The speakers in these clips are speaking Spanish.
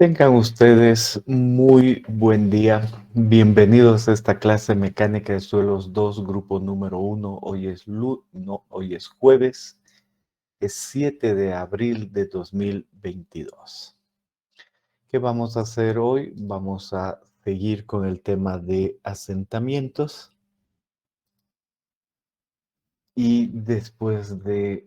Tengan ustedes muy buen día. Bienvenidos a esta clase mecánica de suelos 2, grupo número 1. Hoy es jueves, es 7 de abril de 2022. ¿Qué vamos a hacer hoy? Vamos a seguir con el tema de asentamientos. Y después de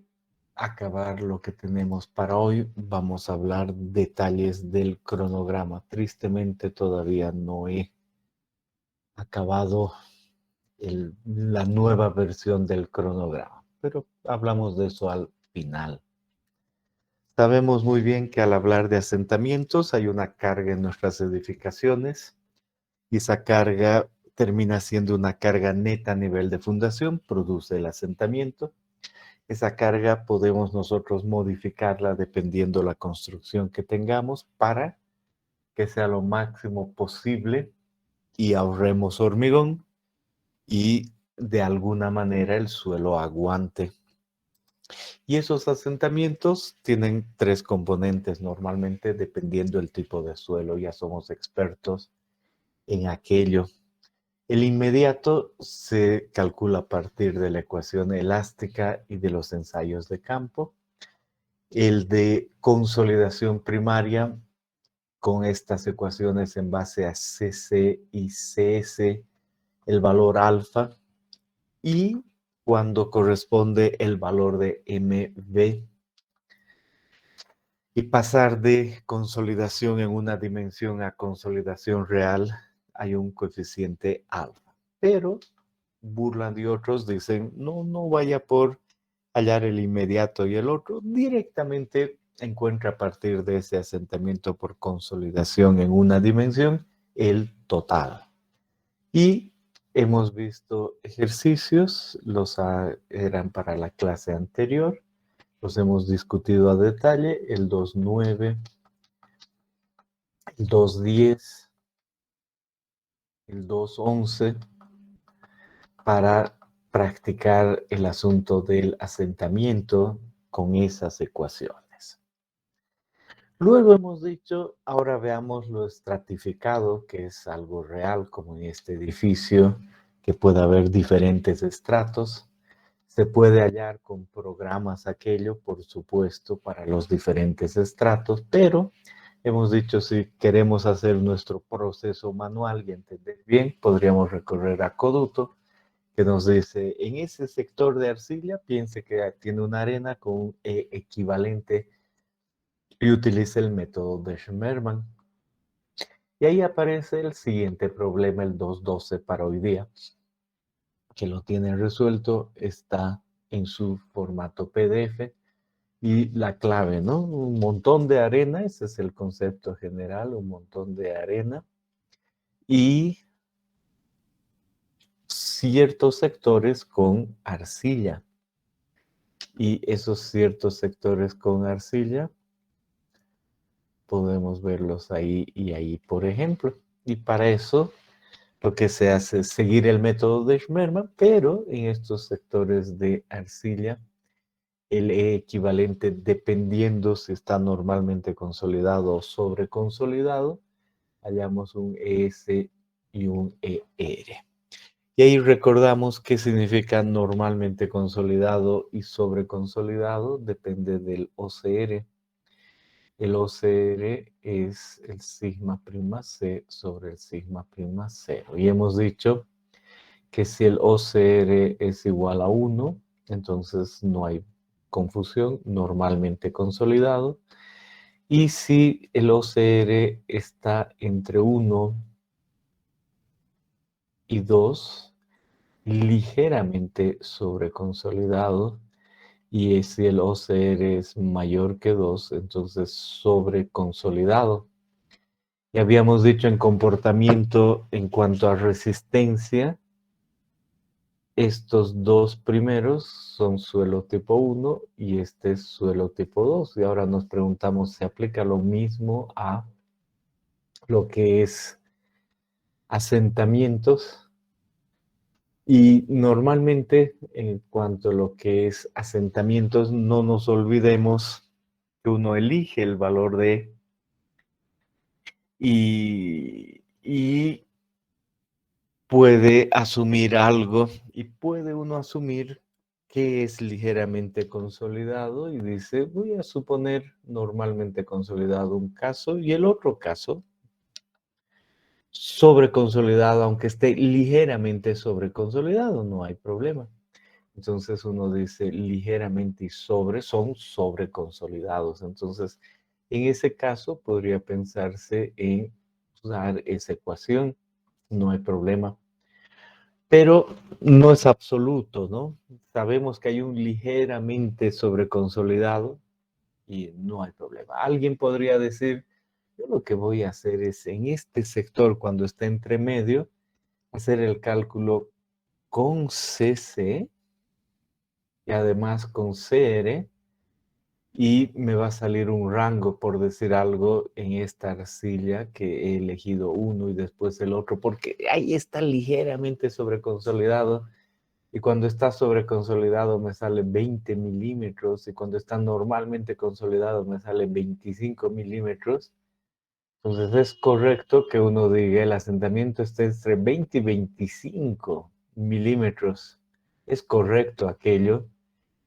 acabar lo que tenemos para hoy, vamos a hablar detalles del cronograma. Tristemente todavía no he acabado la nueva versión del cronograma, pero hablamos de eso al final. Sabemos muy bien que al hablar de asentamientos hay una carga en nuestras edificaciones y esa carga termina siendo una carga neta a nivel de fundación, produce el asentamiento. Esa carga podemos nosotros modificarla dependiendo la construcción que tengamos para que sea lo máximo posible y ahorremos hormigón y de alguna manera el suelo aguante. Y esos asentamientos tienen tres componentes normalmente dependiendo del tipo de suelo. Ya somos expertos en aquello. El inmediato se calcula a partir de la ecuación elástica y de los ensayos de campo. El de consolidación primaria con estas ecuaciones en base a CC y CS, el valor alfa, y cuando corresponde el valor de MV. Y pasar de consolidación en una dimensión a consolidación real, hay un coeficiente alfa. Pero Burland y otros dicen, no vaya por hallar el inmediato y el otro, directamente encuentra a partir de ese asentamiento por consolidación en una dimensión el total. Y hemos visto ejercicios, eran para la clase anterior, los hemos discutido a detalle, el 2.9, el 2.10, el 2.11, para practicar el asunto del asentamiento con esas ecuaciones. Luego hemos dicho, ahora veamos lo estratificado, que es algo real, como en este edificio, que puede haber diferentes estratos. Se puede hallar con programas aquello, por supuesto, para los diferentes estratos, pero hemos dicho si queremos hacer nuestro proceso manual y entender bien, podríamos recurrir a Coduto, que nos dice, en ese sector de arcilla, piense que tiene una arena con un E equivalente y utiliza el método de Schmerman. Y ahí aparece el siguiente problema, el 2.12 para hoy día, que lo tienen resuelto, está en su formato PDF. Y la clave, ¿no? Un montón de arena, ese es el concepto general, un montón de arena. Y ciertos sectores con arcilla. Y esos ciertos sectores con arcilla, podemos verlos ahí y ahí, por ejemplo. Y para eso, lo que se hace es seguir el método de Schmerman, pero en estos sectores de arcilla, el E equivalente, dependiendo si está normalmente consolidado o sobreconsolidado, hallamos un ES y un ER. Y ahí recordamos qué significa normalmente consolidado y sobreconsolidado, depende del OCR. El OCR es el sigma prima C sobre el sigma prima 0. Y hemos dicho que si el OCR es igual a 1, entonces no hay confusión, normalmente consolidado. Y si el OCR está entre 1 y 2, ligeramente sobreconsolidado. Y si el OCR es mayor que 2, entonces sobreconsolidado. Y habíamos dicho en comportamiento en cuanto a resistencia, estos dos primeros son suelo tipo 1 y este es suelo tipo 2. Y ahora nos preguntamos, ¿se aplica lo mismo a lo que es asentamientos? Y normalmente, en cuanto a lo que es asentamientos, no nos olvidemos que uno elige el valor de y puede asumir algo y puede uno asumir que es ligeramente consolidado y dice, voy a suponer normalmente consolidado un caso y el otro caso sobreconsolidado, aunque esté ligeramente sobreconsolidado, no hay problema. Entonces uno dice ligeramente y sobre son sobreconsolidados. Entonces, en ese caso podría pensarse en usar esa ecuación, no hay problema. Pero no es absoluto, ¿no? Sabemos que hay un ligeramente sobreconsolidado y no hay problema. Alguien podría decir, yo lo que voy a hacer es en este sector, cuando está entre medio, hacer el cálculo con CC y además con CR y me va a salir un rango, por decir algo, en esta arcilla que he elegido uno y después el otro, porque ahí está ligeramente sobreconsolidado. Y cuando está sobreconsolidado me sale 20 milímetros y cuando está normalmente consolidado me sale 25 milímetros. Entonces es correcto que uno diga el asentamiento está entre 20 y 25 milímetros. Es correcto aquello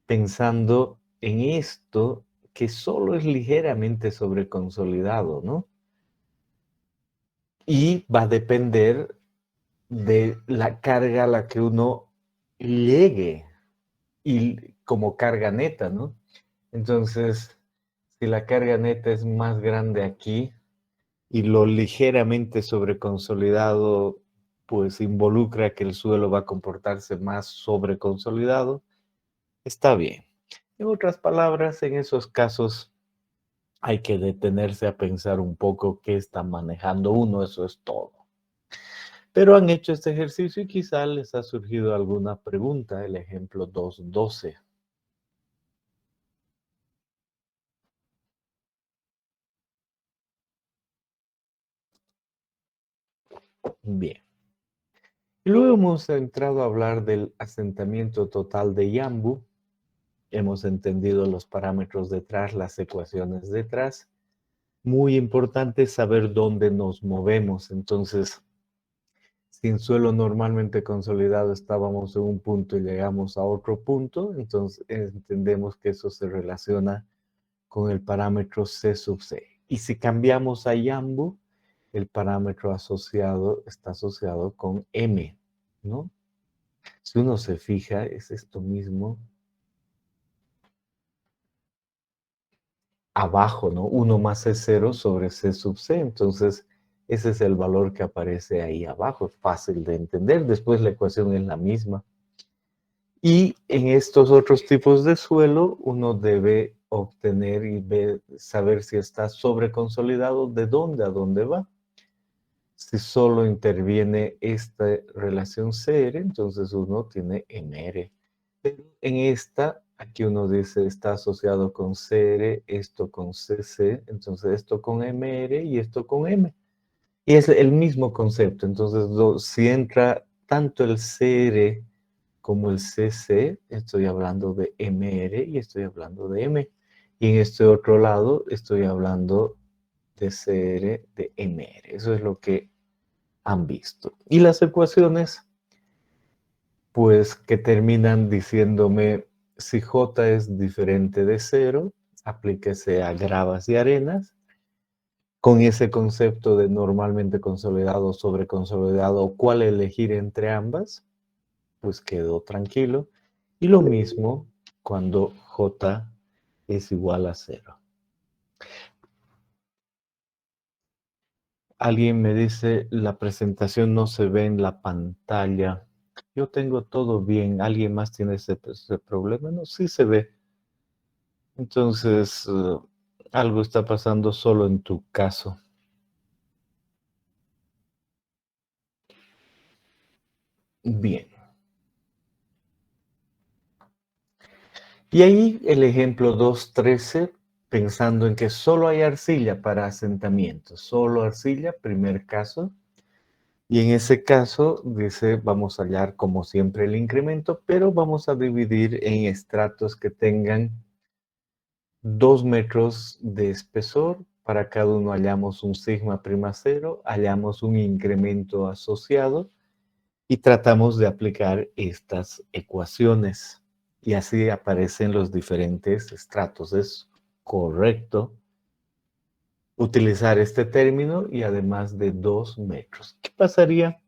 pensando en esto que solo es ligeramente sobreconsolidado, ¿no? Y va a depender de la carga a la que uno llegue y como carga neta, ¿no? Entonces, si la carga neta es más grande aquí y lo ligeramente sobreconsolidado, pues involucra que el suelo va a comportarse más sobreconsolidado, está bien. En otras palabras, en esos casos hay que detenerse a pensar un poco qué está manejando uno, eso es todo. Pero han hecho este ejercicio y quizá les ha surgido alguna pregunta, el ejemplo 2.12. Bien. Y luego hemos entrado a hablar del asentamiento total de Yambu. Hemos entendido los parámetros detrás, las ecuaciones detrás. Muy importante saber dónde nos movemos. Entonces, si en suelo normalmente consolidado estábamos en un punto y llegamos a otro punto, entonces entendemos que eso se relaciona con el parámetro C sub C. Y si cambiamos a Yambu, el parámetro asociado está asociado con M, ¿no? Si uno se fija, es esto mismo abajo, ¿no? 1 más C0 sobre C sub C. Entonces, ese es el valor que aparece ahí abajo. Es fácil de entender. Después la ecuación es la misma. Y en estos otros tipos de suelo, uno debe obtener y saber si está sobreconsolidado, de dónde a dónde va. Si solo interviene esta relación CR, entonces uno tiene MR. Pero en esta, aquí uno dice está asociado con CR, esto con CC, entonces esto con MR y esto con M. Y es el mismo concepto. Entonces, si entra tanto el CR como el CC, estoy hablando de MR y estoy hablando de M. Y en este otro lado estoy hablando de CR, de MR. Eso es lo que han visto. Y las ecuaciones, pues que terminan diciéndome si J es diferente de cero, aplíquese a gravas y arenas, con ese concepto de normalmente consolidado sobre consolidado, cuál elegir entre ambas, pues quedo tranquilo. Y lo mismo cuando J es igual a cero. Alguien me dice, la presentación no se ve en la pantalla. Yo tengo todo bien. ¿Alguien más tiene ese problema? No, sí se ve. Entonces, algo está pasando solo en tu caso. Bien. Y ahí el ejemplo 2.13, pensando en que solo hay arcilla para asentamiento. Solo arcilla, primer caso. Y en ese caso, dice, vamos a hallar como siempre el incremento, pero vamos a dividir en estratos que tengan 2 metros de espesor para cada uno hallamos un sigma prima cero, hallamos un incremento asociado y tratamos de aplicar estas ecuaciones. Y así aparecen los diferentes estratos. Es correcto utilizar este término y además de 2 metros. ¿Qué pasaría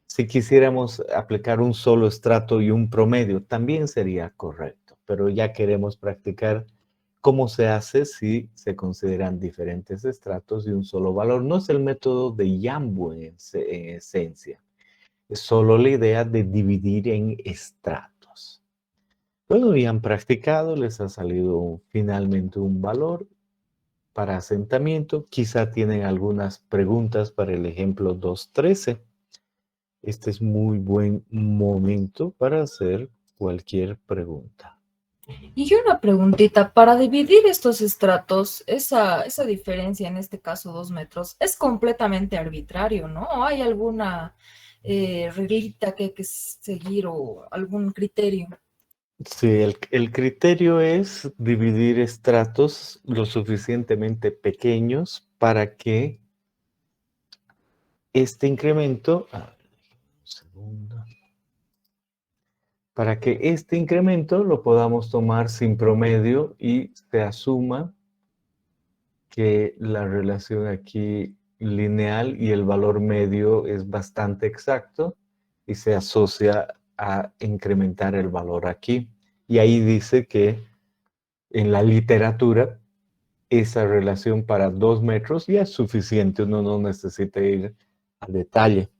si quisiéramos aplicar un solo estrato y un promedio? También sería correcto, pero ya queremos practicar cómo se hace si se consideran diferentes estratos y un solo valor. No es el método de Yambu en esencia, es solo la idea de dividir en estratos. Luego ya han practicado, les ha salido finalmente un valor para asentamiento. Quizá tienen algunas preguntas para el ejemplo 2.13. Este es muy buen momento para hacer cualquier pregunta. Y una preguntita, para dividir estos estratos, esa diferencia, en este caso 2 metros, es completamente arbitrario, ¿no? ¿O hay alguna reglita que hay que seguir o algún criterio? Sí, el criterio es dividir estratos lo suficientemente pequeños para que este incremento, un segundo, para que este incremento lo podamos tomar sin promedio y se asuma que la relación aquí lineal y el valor medio es bastante exacto y se asocia a incrementar el valor aquí. Y ahí dice que en la literatura esa relación para 2 metros ya es suficiente, uno no necesita ir a detalle.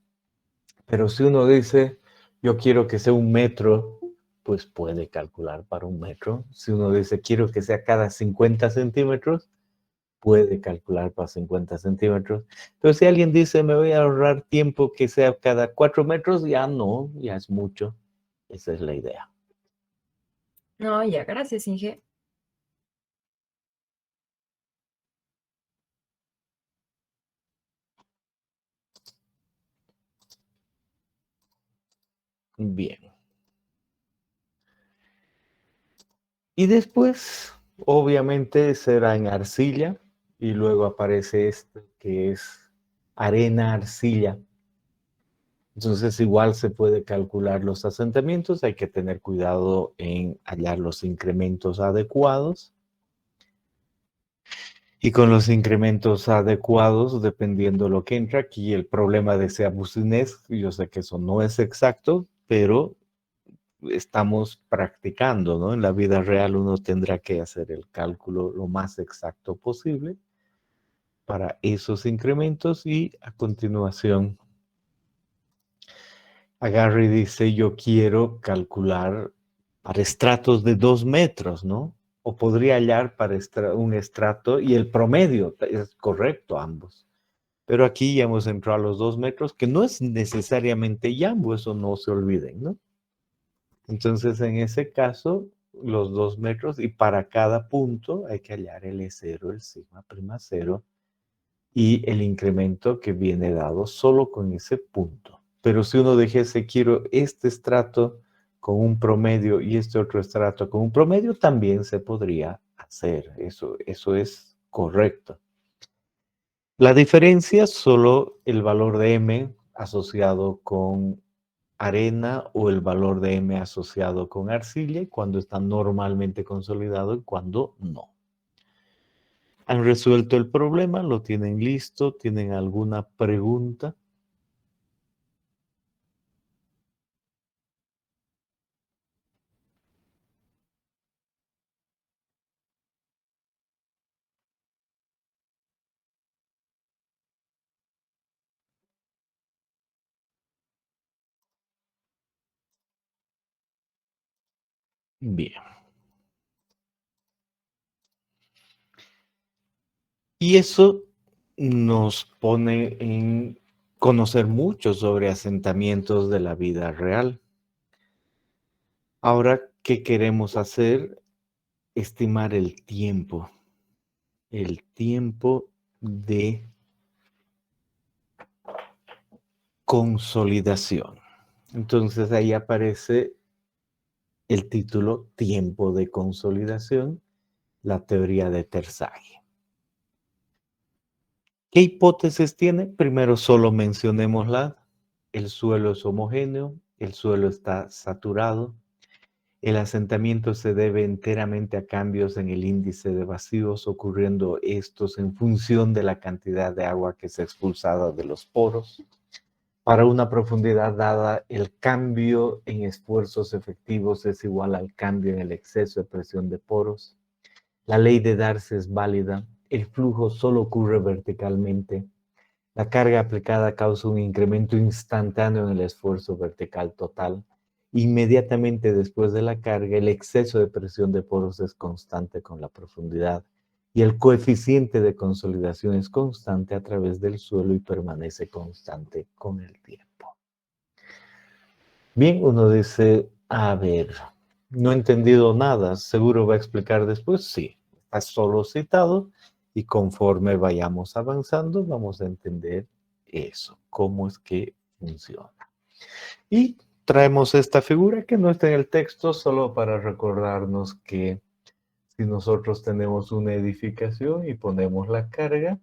Pero si uno dice, yo quiero que sea 1 metro, pues puede calcular para 1 metro. Si uno dice, quiero que sea cada 50 centímetros, puede calcular para 50 centímetros. Pero si alguien dice, me voy a ahorrar tiempo que sea cada 4 metros, ya no, ya es mucho. Esa es la idea. No, ya, gracias, Inge. Bien. Y después, obviamente, será en arcilla y luego aparece esto que es arena arcilla. Entonces, igual se puede calcular los asentamientos, hay que tener cuidado en hallar los incrementos adecuados. Y con los incrementos adecuados, dependiendo lo que entra, aquí el problema de ese abusinés, yo sé que eso no es exacto, pero estamos practicando, ¿no? En la vida real uno tendrá que hacer el cálculo lo más exacto posible para esos incrementos y a continuación agarra y dice, yo quiero calcular para estratos de 2 metros, ¿no? O podría hallar para un estrato y el promedio, es correcto ambos. Pero aquí ya hemos entrado a los 2 metros, que no es necesariamente Yambo, eso no se olviden, ¿no? Entonces, en ese caso, los 2 metros y para cada punto hay que hallar el E0, el sigma prima cero y el incremento que viene dado solo con ese punto. Pero si uno dijese, quiero este estrato con un promedio y este otro estrato con un promedio, también se podría hacer. Eso es correcto. La diferencia es solo el valor de m asociado con arena o el valor de m asociado con arcilla cuando está normalmente consolidado y cuando no. ¿Han resuelto el problema? ¿Lo tienen listo? ¿Tienen alguna pregunta? Bien. Y eso nos pone en conocer mucho sobre asentamientos de la vida real. Ahora, ¿qué queremos hacer? Estimar el tiempo. El tiempo de consolidación. Entonces ahí aparece el título Tiempo de consolidación, la teoría de Terzaghi. ¿Qué hipótesis tiene? Primero solo mencionémosla. El suelo es homogéneo, el suelo está saturado, el asentamiento se debe enteramente a cambios en el índice de vacíos, ocurriendo estos en función de la cantidad de agua que es expulsada de los poros. Para una profundidad dada, el cambio en esfuerzos efectivos es igual al cambio en el exceso de presión de poros. La ley de Darcy es válida. El flujo solo ocurre verticalmente. La carga aplicada causa un incremento instantáneo en el esfuerzo vertical total. Inmediatamente después de la carga, el exceso de presión de poros es constante con la profundidad y el coeficiente de consolidación es constante a través del suelo y permanece constante con el tiempo. Bien, uno dice, a ver, no he entendido nada, ¿seguro va a explicar después? Sí, está solo citado y conforme vayamos avanzando vamos a entender eso, cómo es que funciona. Y traemos esta figura que no está en el texto solo para recordarnos que si nosotros tenemos una edificación y ponemos la carga,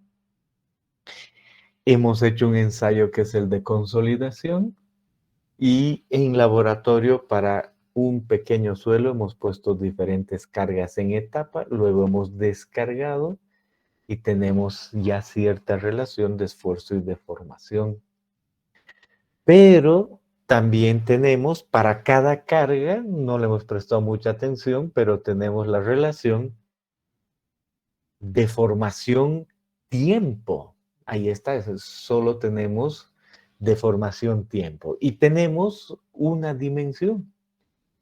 hemos hecho un ensayo que es el de consolidación. Y en laboratorio para un pequeño suelo hemos puesto diferentes cargas en etapa, luego hemos descargado y tenemos ya cierta relación de esfuerzo y deformación. Pero también tenemos para cada carga, no le hemos prestado mucha atención, pero tenemos la relación deformación-tiempo. Ahí está, solo tenemos deformación-tiempo. Y tenemos una dimensión.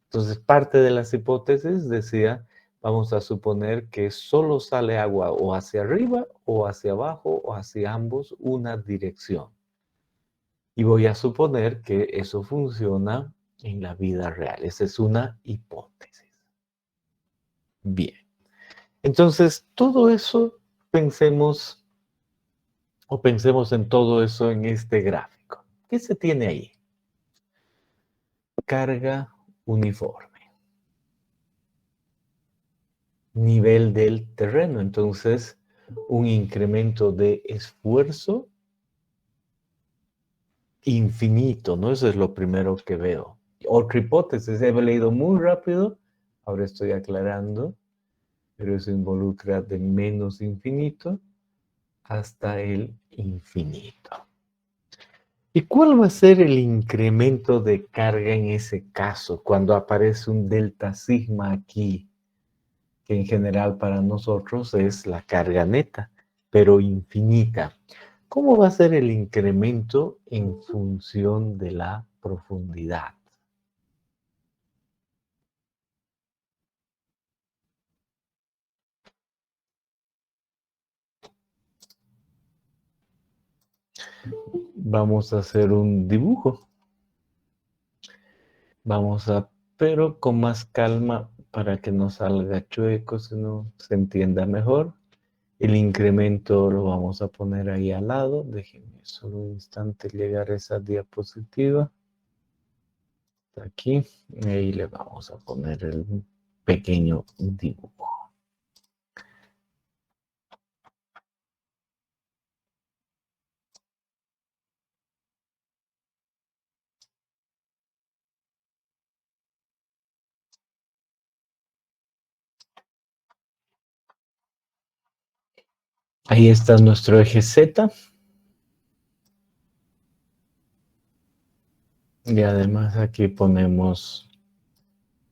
Entonces, parte de las hipótesis decía, vamos a suponer que solo sale agua o hacia arriba o hacia abajo o hacia ambos una dirección. Y voy a suponer que eso funciona en la vida real. Esa es una hipótesis. Bien. Entonces, todo eso pensemos en todo eso en este gráfico. ¿Qué se tiene ahí? Carga uniforme. Nivel del terreno. Entonces, un incremento de esfuerzo infinito, ¿no? Eso es lo primero que veo. Otra hipótesis, he leído muy rápido, ahora estoy aclarando, pero eso involucra de menos infinito hasta el infinito. ¿Y cuál va a ser el incremento de carga en ese caso cuando aparece un delta sigma aquí, que en general para nosotros es la carga neta, pero infinita? ¿Cómo va a ser el incremento en función de la profundidad? Vamos a hacer un dibujo. Pero con más calma para que no salga chueco, sino se entienda mejor. El incremento lo vamos a poner ahí al lado. Déjenme solo un instante llegar a esa diapositiva. Aquí. Ahí le vamos a poner el pequeño dibujo. Ahí está nuestro eje Z. Y además aquí ponemos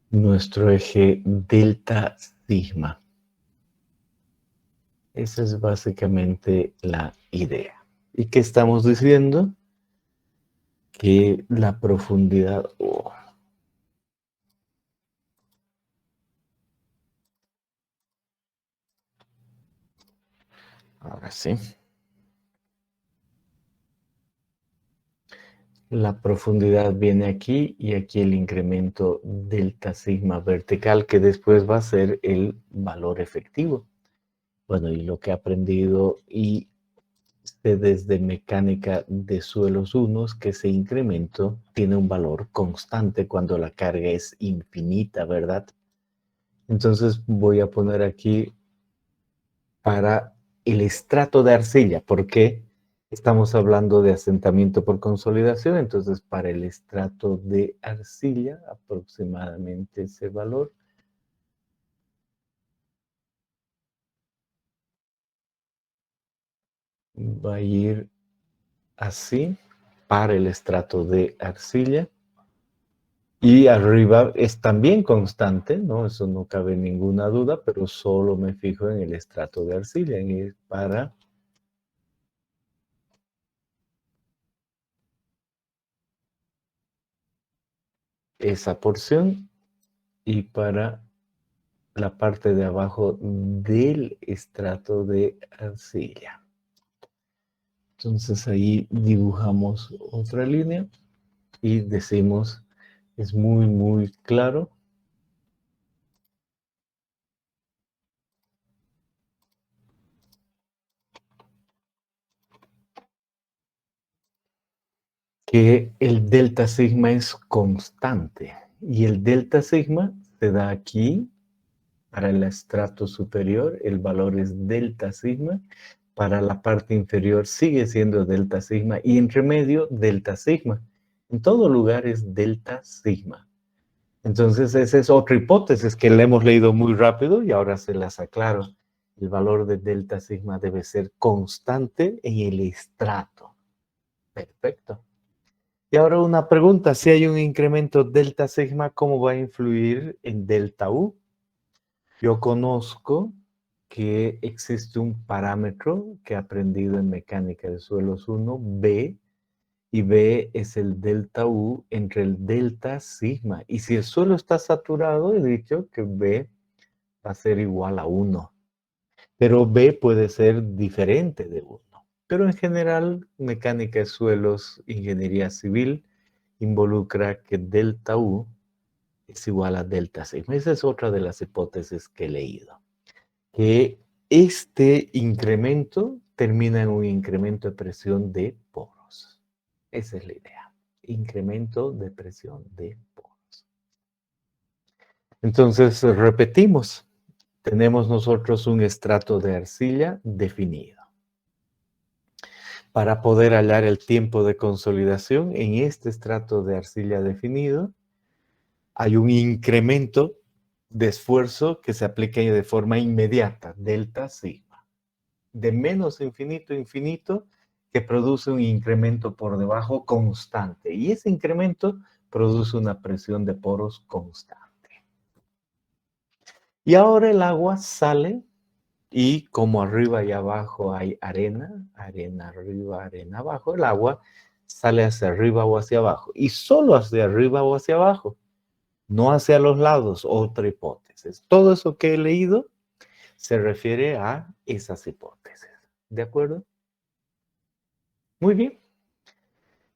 nuestro eje delta sigma. Esa es básicamente la idea. ¿Y qué estamos diciendo? Que la profundidad... Ahora sí. La profundidad viene aquí y aquí el incremento delta sigma vertical que después va a ser el valor efectivo. Bueno, y lo que he aprendido y sé desde mecánica de suelos 1 es que ese incremento tiene un valor constante cuando la carga es infinita, ¿verdad? Entonces voy a poner aquí para el estrato de arcilla. ¿Por qué? Estamos hablando de asentamiento por consolidación, entonces para el estrato de arcilla, aproximadamente ese valor va a ir así para el estrato de arcilla. Y arriba es también constante, ¿no? Eso no cabe ninguna duda, pero solo me fijo en el estrato de arcilla, para esa porción y para la parte de abajo del estrato de arcilla. Entonces ahí dibujamos otra línea y decimos, es muy, muy claro que el delta sigma es constante y el delta sigma se da aquí para el estrato superior, el valor es delta sigma. Para la parte inferior sigue siendo delta sigma y entre medio delta sigma. En todo lugar es delta sigma. Entonces esa es otra hipótesis que le hemos leído muy rápido y ahora se las aclaro. El valor de delta sigma debe ser constante en el estrato. Perfecto. Y ahora una pregunta, si hay un incremento delta sigma, ¿cómo va a influir en delta U? Yo conozco que existe un parámetro que he aprendido en mecánica de suelos 1, B, y B es el delta U entre el delta sigma. Y si el suelo está saturado, he dicho que B va a ser igual a 1. Pero B puede ser diferente de 1. Pero en general, mecánica de suelos, ingeniería civil, involucra que delta U es igual a delta sigma. Esa es otra de las hipótesis que he leído. Que este incremento termina en un incremento de presión de poros. Esa es la idea. Incremento de presión de poros. Entonces, repetimos. Tenemos nosotros un estrato de arcilla definido. Para poder hallar el tiempo de consolidación, en este estrato de arcilla definido, hay un incremento de esfuerzo que se aplica de forma inmediata, delta sigma. De menos infinito a infinito, que produce un incremento por debajo constante. Y ese incremento produce una presión de poros constante. Y ahora el agua sale y como arriba y abajo hay arena, arena arriba, arena abajo, el agua sale hacia arriba o hacia abajo. Y solo hacia arriba o hacia abajo, no hacia los lados, otra hipótesis. Todo eso que he leído se refiere a esas hipótesis. ¿De acuerdo? Muy bien.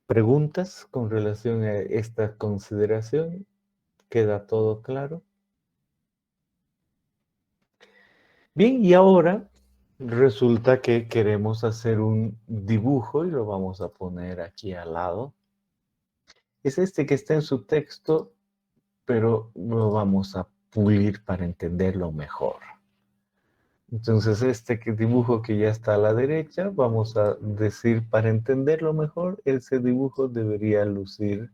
¿Preguntas con relación a esta consideración? ¿Queda todo claro? Bien, y ahora resulta que queremos hacer un dibujo y lo vamos a poner aquí al lado. Es este que está en su texto, pero lo vamos a pulir para entenderlo mejor. Entonces, dibujo que ya está a la derecha, vamos a decir, para entenderlo mejor, ese dibujo debería lucir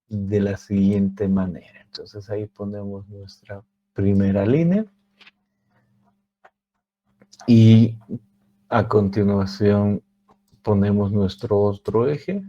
de la siguiente manera. Entonces, ahí ponemos nuestra primera línea y a continuación ponemos nuestro otro eje.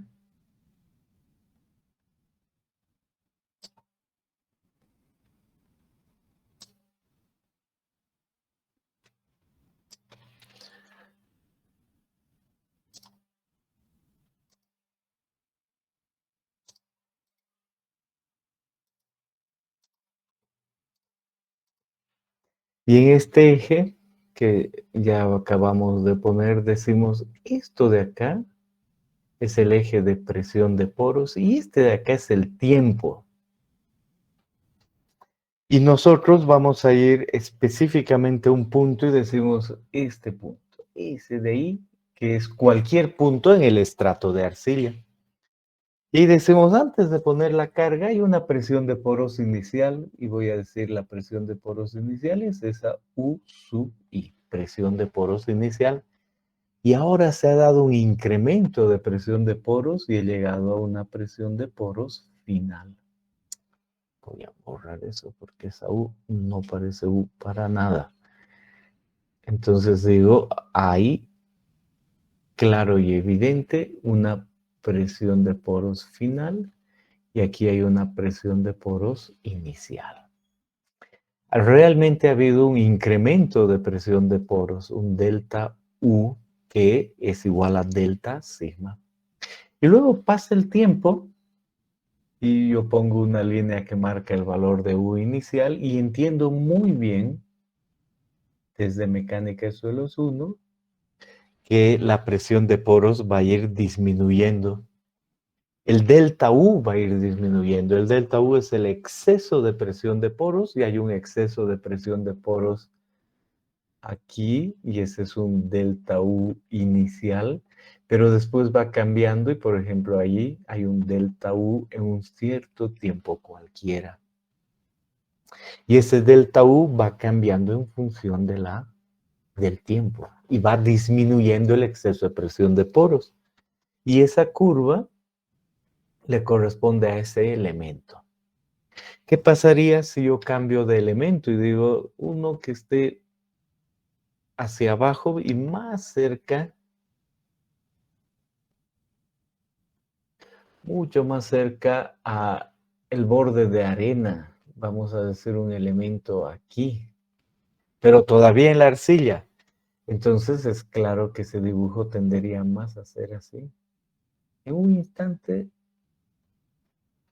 Y en este eje que ya acabamos de poner, decimos, esto de acá es el eje de presión de poros y este de acá es el tiempo. Y nosotros vamos a ir específicamente a un punto y decimos este punto, ese de ahí, que es cualquier punto en el estrato de arcilla. Y decimos, antes de poner la carga, hay una presión de poros inicial, y voy a decir la presión de poros inicial es esa U sub I. presión de poros inicial y ahora se ha dado un incremento de presión de poros y he llegado a una presión de poros final. Voy a borrar eso porque esa U no parece U para nada. Entonces digo, hay claro y evidente una presión de poros final y aquí hay una presión de poros inicial. Realmente ha habido un incremento de presión de poros, un delta U que es igual a delta sigma. Y luego pasa el tiempo y yo pongo una línea que marca el valor de U inicial y entiendo muy bien desde mecánica de suelos 1 que la presión de poros va a ir disminuyendo. El delta U va a ir disminuyendo. El delta U es el exceso de presión de poros y hay un exceso de presión de poros aquí y ese es un delta U inicial, pero después va cambiando y por ejemplo allí hay un delta U en un cierto tiempo cualquiera. Y ese delta U va cambiando en función del tiempo y va disminuyendo el exceso de presión de poros. Y esa curva le corresponde a ese elemento. ¿Qué pasaría si yo cambio de elemento y digo uno que esté hacia abajo y más cerca, mucho más cerca a el borde de arena? Vamos a decir un elemento aquí, pero todavía en la arcilla. Entonces es claro que ese dibujo tendería más a ser así. En un instante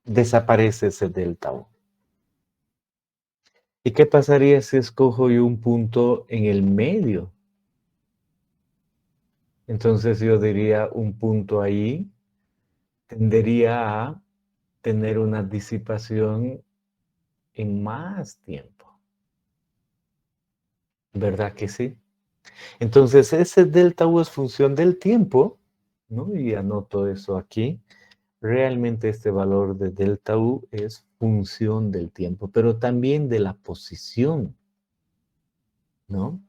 desaparece ese delta U. ¿Y qué pasaría si escojo yo un punto en el medio? Entonces yo diría un punto ahí tendería a tener una disipación en más tiempo. ¿Verdad que sí? Entonces ese delta U es función del tiempo, ¿no? Y anoto eso aquí. Realmente este valor de delta U es función del tiempo, pero también de la posición, ¿no?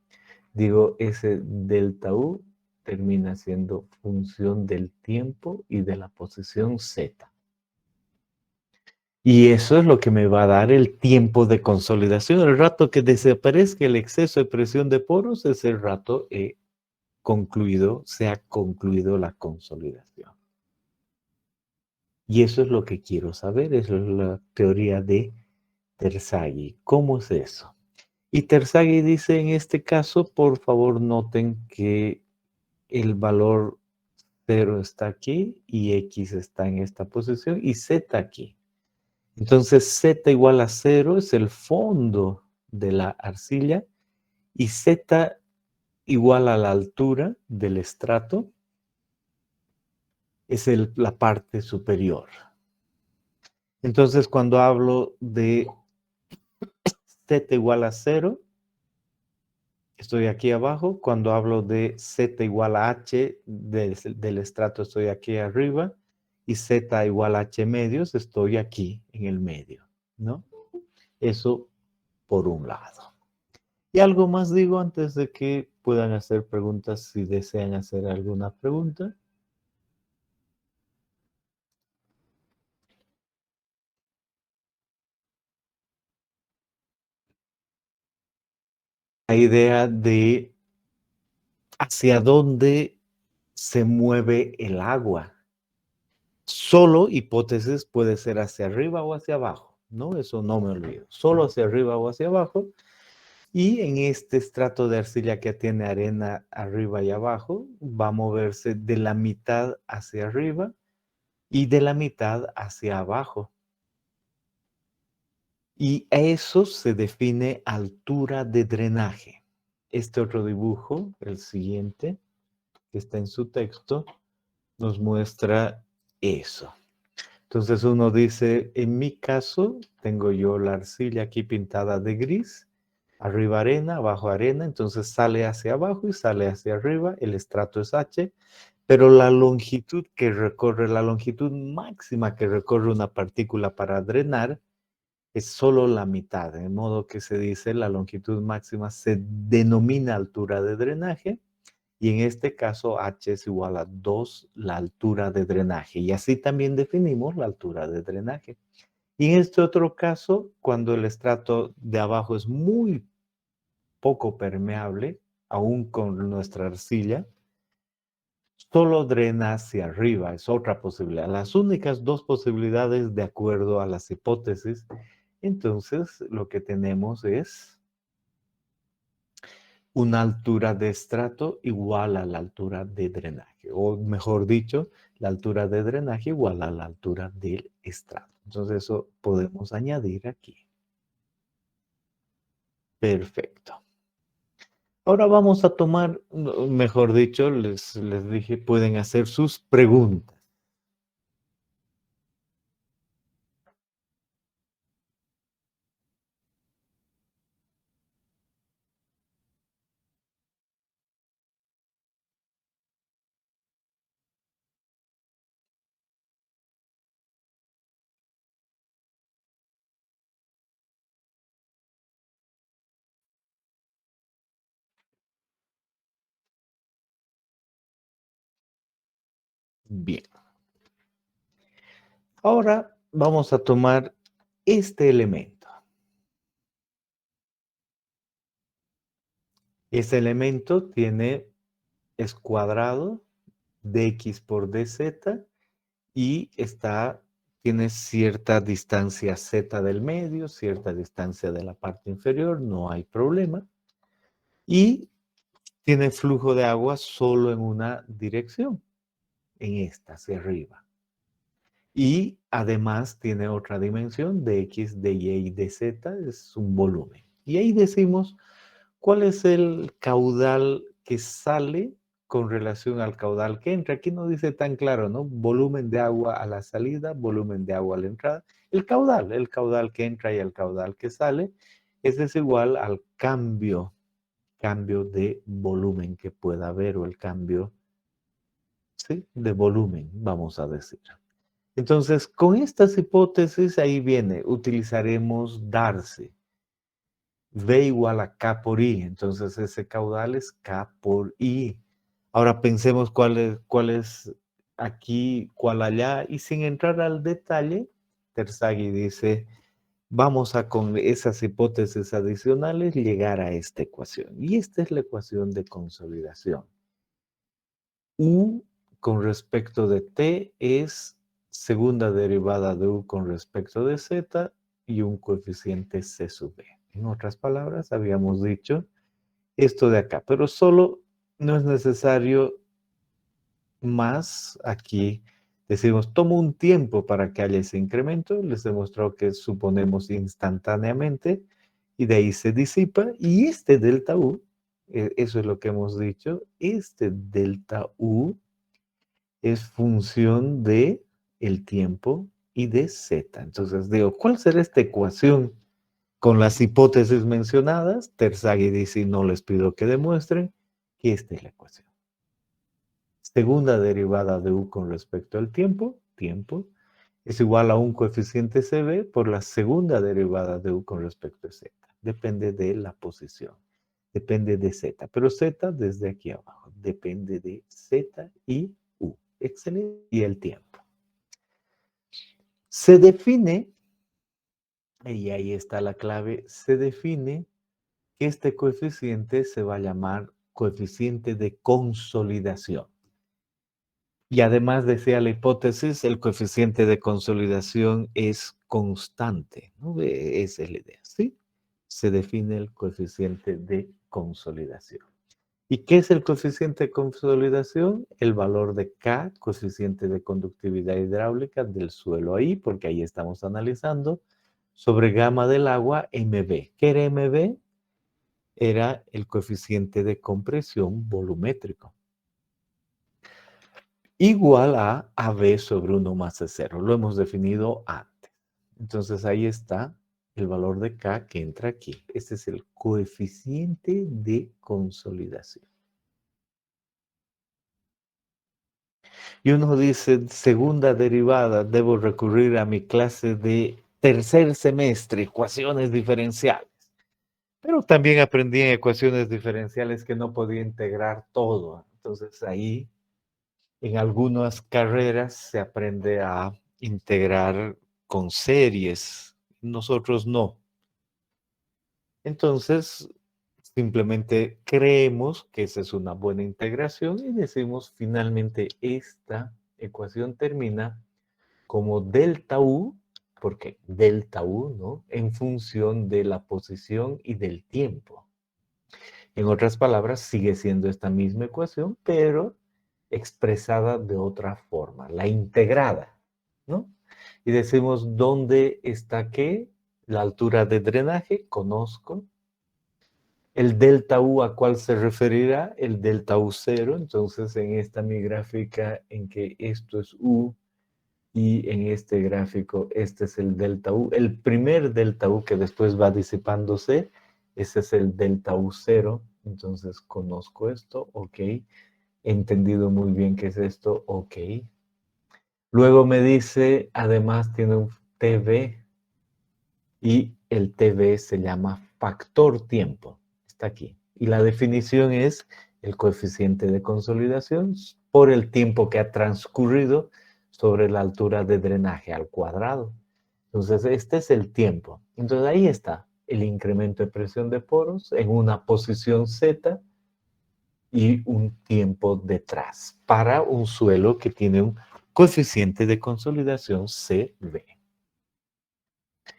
Digo, ese delta U termina siendo función del tiempo y de la posición Z. Y eso es lo que me va a dar el tiempo de consolidación. El rato que desaparezca el exceso de presión de poros es el rato se ha concluido la consolidación. Y eso es lo que quiero saber, eso es la teoría de Terzaghi. ¿Cómo es eso? Y Terzaghi dice en este caso, por favor noten que el valor 0 está aquí y X está en esta posición y Z aquí. Entonces Z igual a 0 es el fondo de la arcilla y Z igual a la altura del estrato es la parte superior. Entonces cuando hablo de Z igual a 0, estoy aquí abajo. Cuando hablo de Z igual a H del estrato, estoy aquí arriba. Y Z igual a H medios, estoy aquí en el medio, ¿no? Eso por un lado. Y algo más digo antes de que puedan hacer preguntas si desean hacer alguna pregunta. La idea de hacia dónde se mueve el agua. Solo hipótesis puede ser hacia arriba o hacia abajo, ¿no? Eso no me olvido. Solo hacia arriba o hacia abajo. Y en este estrato de arcilla que tiene arena arriba y abajo, va a moverse de la mitad hacia arriba y de la mitad hacia abajo. Y a eso se define altura de drenaje. Este otro dibujo, el siguiente, que está en su texto, nos muestra eso. Entonces uno dice, en mi caso, tengo yo la arcilla aquí pintada de gris, arriba arena, abajo arena, entonces sale hacia abajo y sale hacia arriba, el estrato es H, pero la longitud que recorre, la longitud máxima que recorre una partícula para drenar, es solo la mitad, de modo que se dice la longitud máxima se denomina altura de drenaje y en este caso h es igual a 2 la altura de drenaje y así también definimos la altura de drenaje. Y en este otro caso, cuando el estrato de abajo es muy poco permeable, aún con nuestra arcilla, solo drena hacia arriba, es otra posibilidad. Las únicas dos posibilidades de acuerdo a las hipótesis. Entonces, lo que tenemos es una altura de estrato igual a la altura de drenaje, o mejor dicho, la altura de drenaje igual a la altura del estrato. Entonces, eso podemos añadir aquí. Perfecto. Ahora vamos a tomar, mejor dicho, les dije, pueden hacer sus preguntas. Bien. Ahora vamos a tomar este elemento. Este elemento es cuadrado, dx por dz, y tiene cierta distancia z del medio, cierta distancia de la parte inferior, no hay problema. Y tiene flujo de agua solo en una dirección, en esta, hacia arriba. Y además tiene otra dimensión de x, de y y de z, es un volumen. Y ahí decimos cuál es el caudal que sale con relación al caudal que entra. Aquí no dice tan claro, ¿no? Volumen de agua a la salida, volumen de agua a la entrada. El caudal que entra y el caudal que sale, es desigual al cambio de volumen que pueda haber o el cambio, ¿sí?, de volumen, vamos a decir. Entonces, con estas hipótesis, ahí viene, utilizaremos Darcy. V igual a K por I, entonces ese caudal es K por I. Ahora pensemos cuál es aquí, cuál allá, y sin entrar al detalle, Terzaghi dice, vamos a con esas hipótesis adicionales llegar a esta ecuación. Y esta es la ecuación de consolidación. U con respecto de t es segunda derivada de u con respecto de z y un coeficiente c sub b. En otras palabras, habíamos dicho esto de acá, pero solo no es necesario más aquí. Decimos, tomo un tiempo para que haya ese incremento. Les demostró que suponemos instantáneamente y de ahí se disipa. Y este delta U, eso es lo que hemos dicho, este delta U es función de el tiempo y de z. Entonces digo, ¿cuál será esta ecuación con las hipótesis mencionadas? Terzaghi dice, y no les pido que demuestren, que esta es la ecuación. Segunda derivada de u con respecto al tiempo, es igual a un coeficiente CB por la segunda derivada de u con respecto a z. Depende de la posición. Depende de z. Pero z desde aquí abajo. Depende de z y u. Excelente. Y el tiempo. Se define, y ahí está la clave, se define que este coeficiente se va a llamar coeficiente de consolidación. Y además decía la hipótesis, el coeficiente de consolidación es constante, ¿no? Esa es la idea, ¿sí? Se define el coeficiente de consolidación. ¿Y qué es el coeficiente de consolidación? El valor de K, coeficiente de conductividad hidráulica del suelo ahí, porque ahí estamos analizando, sobre gamma del agua, MB. ¿Qué era MB? Era el coeficiente de compresión volumétrico. Igual a AB sobre 1 más C0. Lo hemos definido antes. Entonces ahí está el valor de K que entra aquí. Este es el coeficiente de consolidación. Y uno dice, segunda derivada, debo recurrir a mi clase de tercer semestre, ecuaciones diferenciales. Pero también aprendí en ecuaciones diferenciales que no podía integrar todo. Entonces ahí, en algunas carreras, se aprende a integrar con series. Nosotros no. Entonces, simplemente creemos que esa es una buena integración y decimos finalmente esta ecuación termina como delta U, porque delta U, ¿no? En función de la posición y del tiempo. En otras palabras, sigue siendo esta misma ecuación, pero expresada de otra forma, la integrada, ¿no? Y decimos, ¿dónde está qué? La altura de drenaje, conozco. El delta U, ¿a cuál se referirá? El delta U cero. Entonces, en esta mi gráfica en que esto es U y en este gráfico este es el delta U. El primer delta U que después va disipándose, ese es el delta U cero. Entonces, conozco esto, ok. He entendido muy bien qué es esto, ok. Luego me dice, además tiene un TV y el TV se llama factor tiempo. Está aquí. Y la definición es el coeficiente de consolidación por el tiempo que ha transcurrido sobre la altura de drenaje al cuadrado. Entonces, este es el tiempo. Entonces, ahí está el incremento de presión de poros en una posición Z y un tiempo detrás para un suelo que tiene un coeficiente de consolidación CV.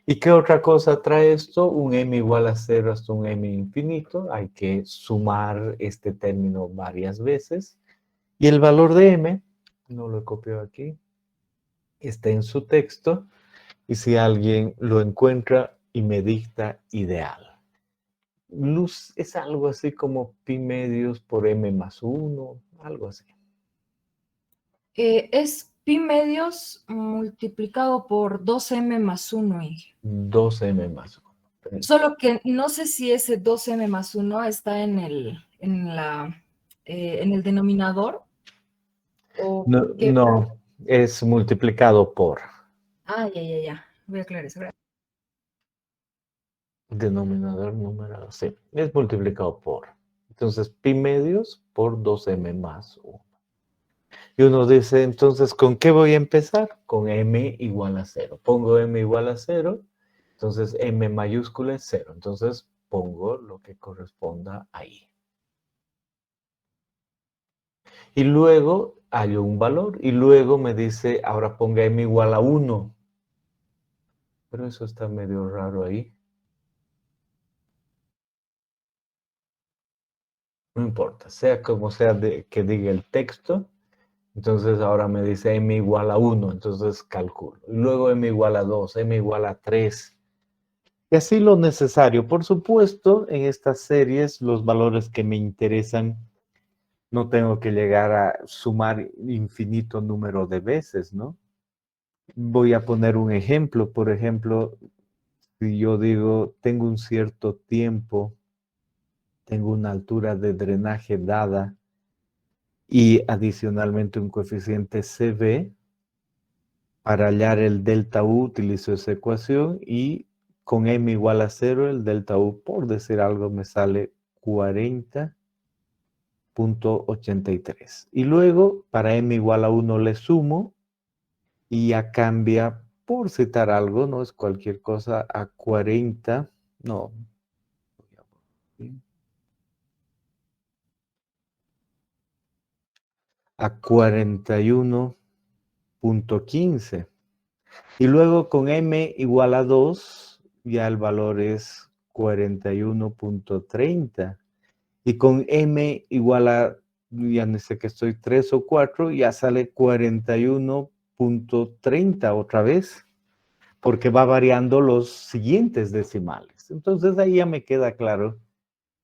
¿Y qué otra cosa trae esto? Un m igual a 0 hasta un m infinito. Hay que sumar este término varias veces. Y el valor de m, no lo he copiado aquí, está en su texto. Y si alguien lo encuentra y me dicta, ideal. Luz es algo así como pi medios por m más 1, algo así. Es pi medios multiplicado por 2m más 1. 2m más 1. Solo que no sé si ese 2m más 1 está en el denominador o No, qué. no, es multiplicado por. Ah, ya. Voy a aclarar eso. Denominador numerador, sí, es multiplicado por. Entonces, pi medios por 2m más 1. Y uno dice, entonces, ¿con qué voy a empezar? Con m igual a 0. Pongo m igual a 0, entonces m mayúscula es 0. Entonces, pongo lo que corresponda ahí. Y luego hay un valor. Y luego me dice, ahora ponga m igual a 1. Pero eso está medio raro ahí. No importa, sea como sea que diga el texto. Entonces ahora me dice m igual a 1, entonces calculo. Y luego m igual a 2, m igual a 3. Y así lo necesario. Por supuesto, en estas series, los valores que me interesan, no tengo que llegar a sumar infinito número de veces, ¿no? Voy a poner un ejemplo. Por ejemplo, si yo digo, tengo un cierto tiempo, tengo una altura de drenaje dada y adicionalmente un coeficiente CV, para hallar el delta U utilizo esa ecuación y con m igual a 0, el delta U, por decir algo, me sale 40.83. Y luego, para m igual a 1 le sumo y ya cambia, por citar algo, no es cualquier cosa, a 40, no, a 41.15. Y luego con m igual a 2, ya el valor es 41.30. Y con m igual a, ya no sé que estoy 3 o 4, ya sale 41.30 otra vez, porque va variando los siguientes decimales. Entonces ahí ya me queda claro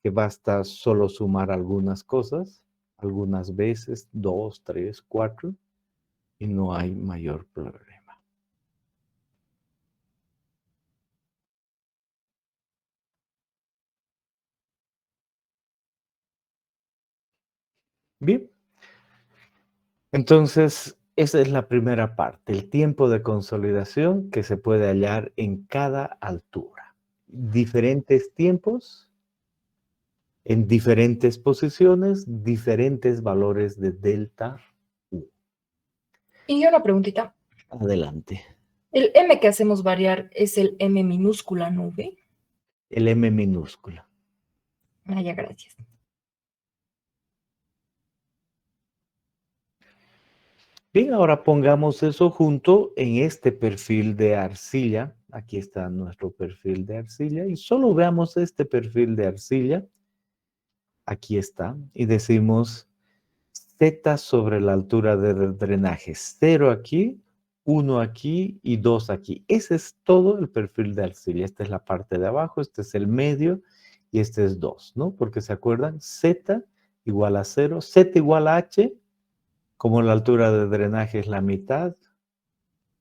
que basta solo sumar algunas cosas, algunas veces, 2, 3, 4, y no hay mayor problema. Bien, entonces esa es la primera parte, el tiempo de consolidación que se puede hallar en cada altura. Diferentes tiempos, en diferentes posiciones, diferentes valores de delta U. Y una preguntita. Adelante. ¿El M que hacemos variar es el M minúscula nube? El M minúscula. Ah, ya, gracias. Bien, ahora pongamos eso junto en este perfil de arcilla. Aquí está nuestro perfil de arcilla y solo veamos este perfil de arcilla. Aquí está. Y decimos Z sobre la altura de drenaje. 0 aquí, 1 aquí y 2 aquí. Ese es todo el perfil de arcilla. Esta es la parte de abajo, este es el medio y este es 2, ¿no? Porque se acuerdan, Z igual a 0, Z igual a H, como la altura de drenaje es la mitad,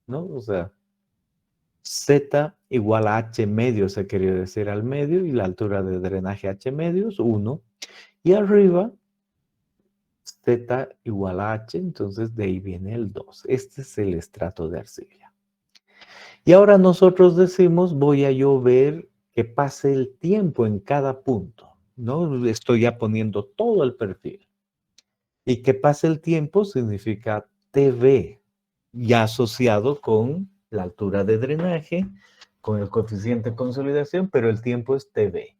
¿no? O sea, Z igual a H medio, se quería decir al medio, y la altura de drenaje H medio es 1. Y arriba, Z igual a H, entonces de ahí viene el 2. Este es el estrato de arcilla. Y ahora nosotros decimos, voy a yo ver que pase el tiempo en cada punto, ¿no? Estoy ya poniendo todo el perfil. Y que pase el tiempo significa TV, ya asociado con la altura de drenaje, con el coeficiente de consolidación, pero el tiempo es TV.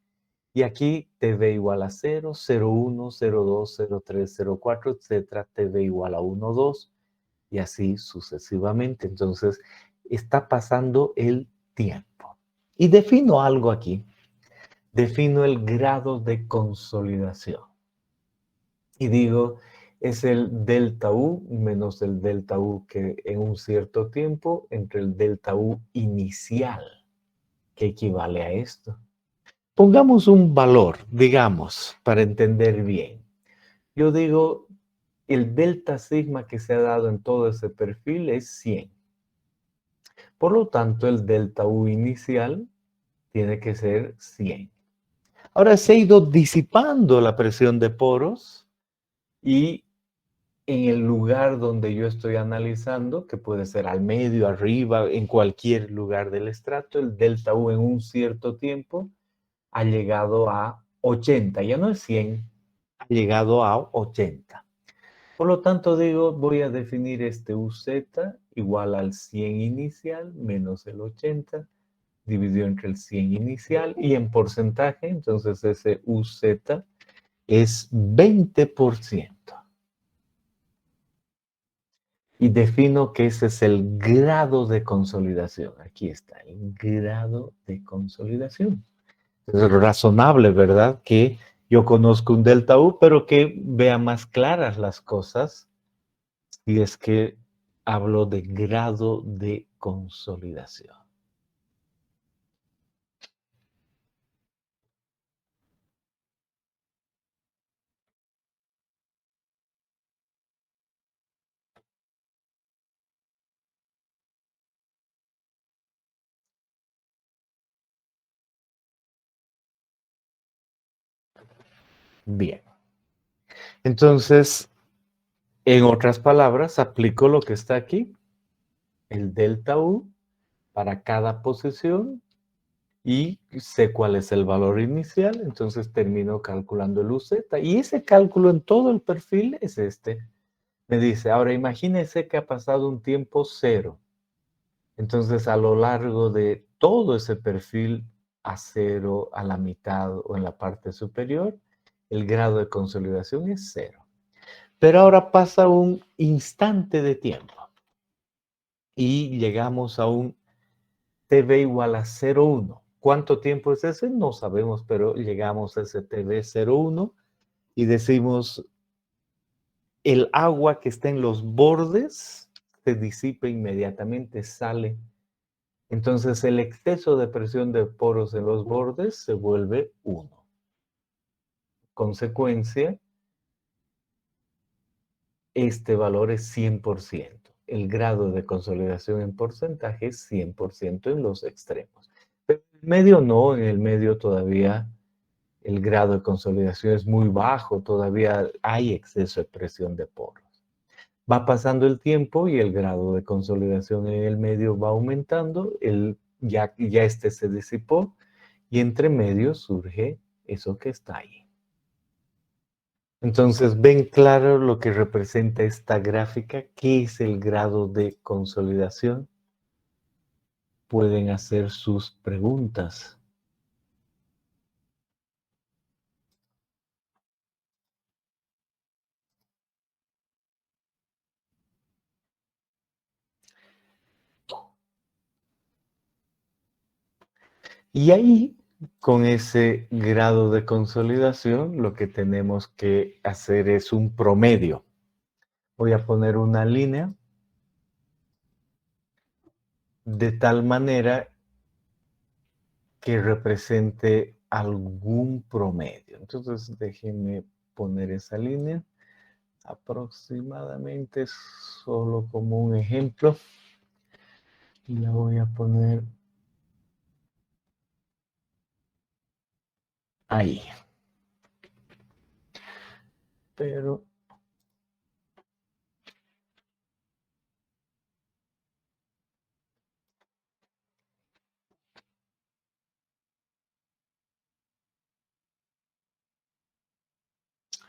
Y aquí TV igual a 0, 0,1, 0,2, 0,3, 0,4, etcétera, TV igual a 1, 2, y así sucesivamente. Entonces, está pasando el tiempo. Y defino algo aquí. Defino el grado de consolidación. Y digo, es el delta U menos el delta U que en un cierto tiempo entre el delta U inicial, que equivale a esto. Pongamos un valor, digamos, para entender bien. Yo digo, el delta sigma que se ha dado en todo ese perfil es 100. Por lo tanto, el delta U inicial tiene que ser 100. Ahora se ha ido disipando la presión de poros y en el lugar donde yo estoy analizando, que puede ser al medio, arriba, en cualquier lugar del estrato, el delta U en un cierto tiempo ha llegado a 80, ya no es 100, ha llegado a 80. Por lo tanto, digo, voy a definir este UZ igual al 100 inicial menos el 80, dividido entre el 100 inicial y en porcentaje, entonces ese UZ es 20%. Y defino que ese es el grado de consolidación. Aquí está, el grado de consolidación. Es razonable, ¿verdad? Que yo conozco un delta U, pero que vea más claras las cosas si es que hablo de grado de consolidación. Bien. Entonces, en otras palabras, aplico lo que está aquí, el delta U para cada posición y sé cuál es el valor inicial, entonces termino calculando el UZ y ese cálculo en todo el perfil es este. Me dice, ahora imagínese que ha pasado un tiempo 0. Entonces a lo largo de todo ese perfil a 0, a la mitad o en la parte superior, el grado de consolidación es 0. Pero ahora pasa un instante de tiempo y llegamos a un TV igual a 0,1. ¿Cuánto tiempo es ese? No sabemos, pero llegamos a ese TV 0,1 y decimos, el agua que está en los bordes se disipa inmediatamente, sale. Entonces el exceso de presión de poros en los bordes se vuelve 1. Consecuencia, este valor es 100%. El grado de consolidación en porcentaje es 100% en los extremos. Pero en el medio no, en el medio todavía el grado de consolidación es muy bajo, todavía hay exceso de presión de poros. Va pasando el tiempo y el grado de consolidación en el medio va aumentando, ya este se disipó y entre medio surge eso que está ahí. Entonces, ven claro lo que representa esta gráfica, qué es el grado de consolidación. Pueden hacer sus preguntas. Y ahí, con ese grado de consolidación, lo que tenemos que hacer es un promedio. Voy a poner una línea de tal manera que represente algún promedio. Entonces, déjenme poner esa línea aproximadamente solo como un ejemplo. Y la voy a poner ahí. Pero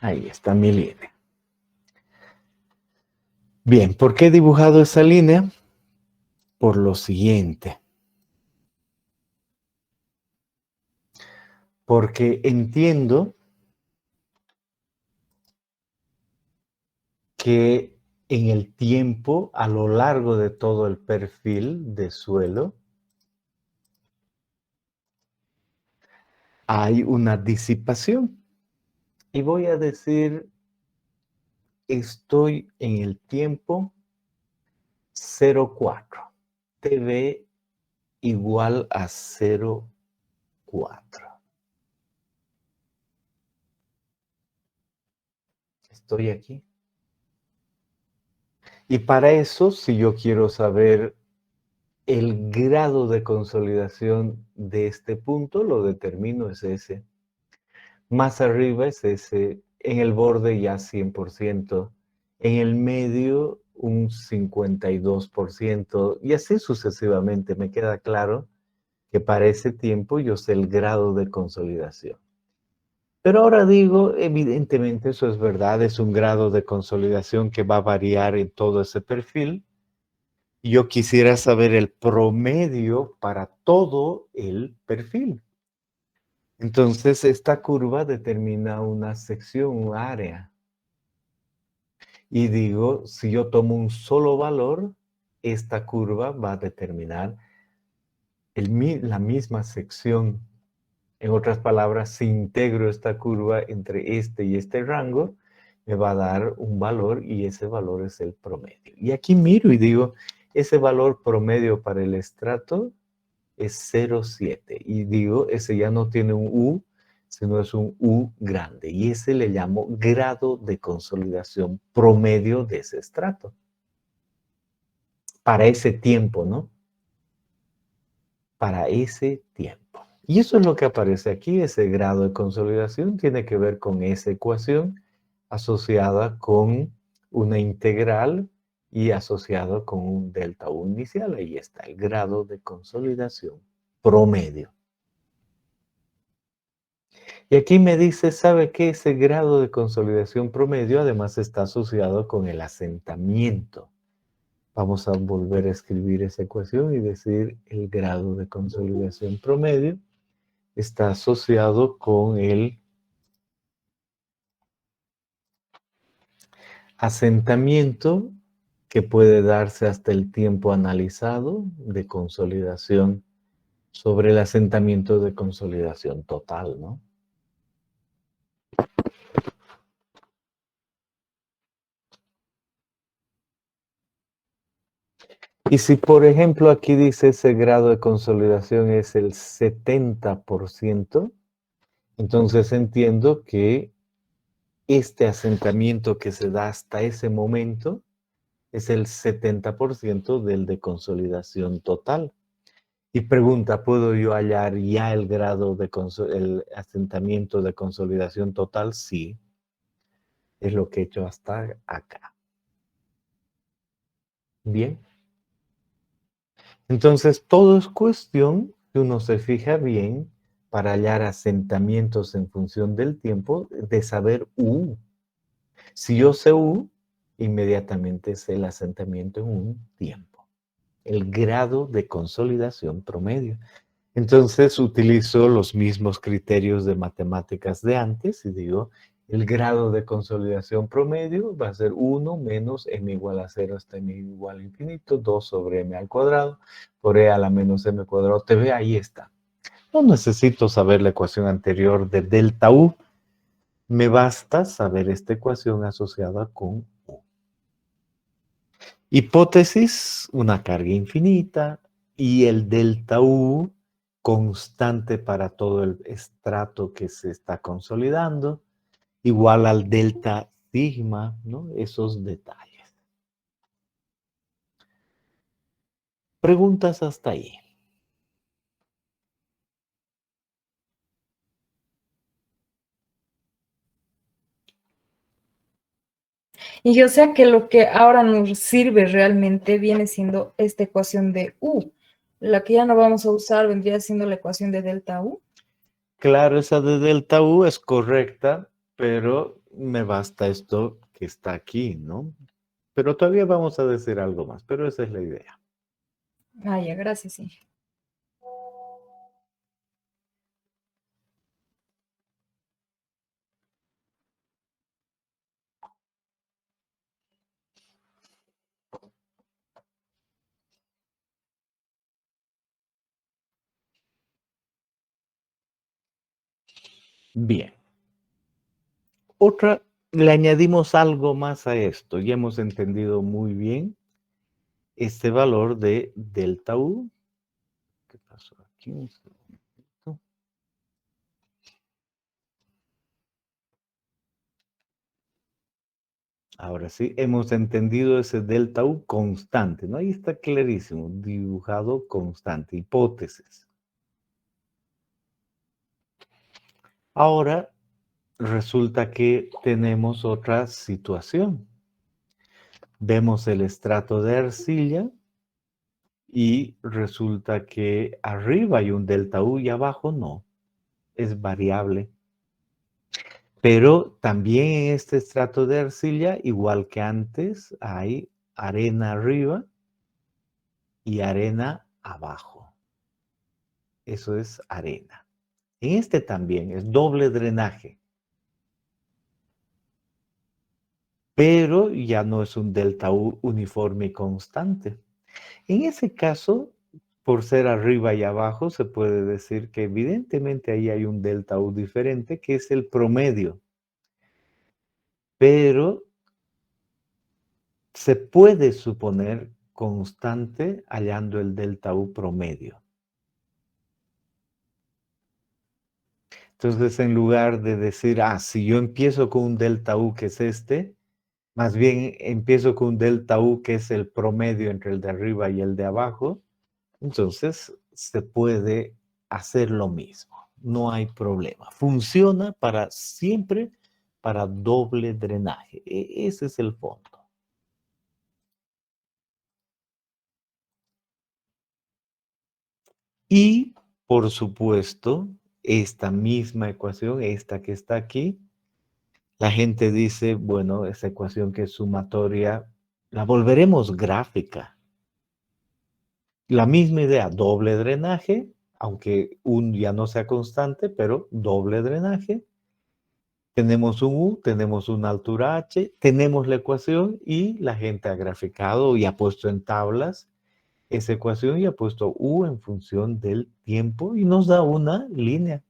ahí está mi línea. Bien, ¿por qué he dibujado esa línea? Por lo siguiente. Porque entiendo que en el tiempo, a lo largo de todo el perfil de suelo, hay una disipación. Y voy a decir, estoy en el tiempo 0,4. TV igual a 0,4. Estoy aquí. Y para eso, si yo quiero saber el grado de consolidación de este punto, lo determino es ese. Más arriba es ese, en el borde ya 100%, en el medio un 52%, y así sucesivamente. Me queda claro que para ese tiempo yo sé el grado de consolidación. Pero ahora digo, evidentemente eso es verdad, es un grado de consolidación que va a variar en todo ese perfil. Yo quisiera saber el promedio para todo el perfil. Entonces, esta curva determina una sección, un área. Y digo, si yo tomo un solo valor, esta curva va a determinar la misma sección. En otras palabras, si integro esta curva entre este y este rango, me va a dar un valor y ese valor es el promedio. Y aquí miro y digo, ese valor promedio para el estrato es 0,7. Y digo, ese ya no tiene un U, sino es un U grande. Y ese le llamo grado de consolidación promedio de ese estrato. Para ese tiempo, ¿no? Para ese tiempo. Y eso es lo que aparece aquí, ese grado de consolidación tiene que ver con esa ecuación asociada con una integral y asociado con un delta U inicial. Ahí está el grado de consolidación promedio. Y aquí me dice, ¿sabe qué? Ese grado de consolidación promedio además está asociado con el asentamiento. Vamos a volver a escribir esa ecuación y decir el grado de consolidación promedio está asociado con el asentamiento que puede darse hasta el tiempo analizado de consolidación sobre el asentamiento de consolidación total, ¿no? Y si, por ejemplo, aquí dice ese grado de consolidación es el 70%, entonces entiendo que este asentamiento que se da hasta ese momento es el 70% del de consolidación total. Y pregunta, ¿puedo yo hallar ya el grado de el asentamiento de consolidación total? Sí, es lo que he hecho hasta acá. Bien. Entonces, todo es cuestión, si uno se fija bien, para hallar asentamientos en función del tiempo, de saber U. Si yo sé U, inmediatamente sé el asentamiento en un tiempo, el grado de consolidación promedio. Entonces utilizo los mismos criterios de matemáticas de antes y digo, el grado de consolidación promedio va a ser 1 menos m igual a 0 hasta m igual a infinito, 2 sobre m al cuadrado, por e a la menos m cuadrado. Te ve, ahí está. No necesito saber la ecuación anterior de delta U. Me basta saber esta ecuación asociada con U. Hipótesis, una carga infinita y el delta U constante para todo el estrato que se está consolidando, igual al delta sigma, ¿no? Esos detalles. Preguntas hasta ahí. Y o sea que lo que ahora nos sirve realmente viene siendo esta ecuación de U. La que ya no vamos a usar vendría siendo la ecuación de delta U. Claro, esa de delta U es correcta, pero me basta esto que está aquí, ¿no? Pero todavía vamos a decir algo más, pero esa es la idea. Ah, ya, gracias, sí. Bien. Otra, le añadimos algo más a esto. Ya hemos entendido muy bien este valor de delta U. ¿Qué pasó aquí? Un segundito. Ahora sí, hemos entendido ese delta U constante, ¿no? Ahí está clarísimo, dibujado constante, hipótesis. Ahora resulta que tenemos otra situación. Vemos el estrato de arcilla y resulta que arriba hay un delta U y abajo no, es variable. Pero también en este estrato de arcilla, igual que antes, hay arena arriba y arena abajo. Eso es arena. En este también es doble drenaje, pero ya no es un delta U uniforme y constante. En ese caso, por ser arriba y abajo, se puede decir que evidentemente ahí hay un delta U diferente, que es el promedio. Pero se puede suponer constante hallando el delta U promedio. Entonces, en lugar de decir, si yo empiezo con un delta U que es este, más bien empiezo con un delta U que es el promedio entre el de arriba y el de abajo, entonces se puede hacer lo mismo. No hay problema. Funciona para siempre para doble drenaje. Ese es el fondo. Y, por supuesto, esta misma ecuación, esta que está aquí, la gente dice, bueno, esa ecuación que es sumatoria, la volveremos gráfica. La misma idea, doble drenaje, aunque un ya no sea constante, pero doble drenaje. Tenemos un U, tenemos una altura H, tenemos la ecuación y la gente ha graficado y ha puesto en tablas esa ecuación y ha puesto U en función del tiempo y nos da una línea.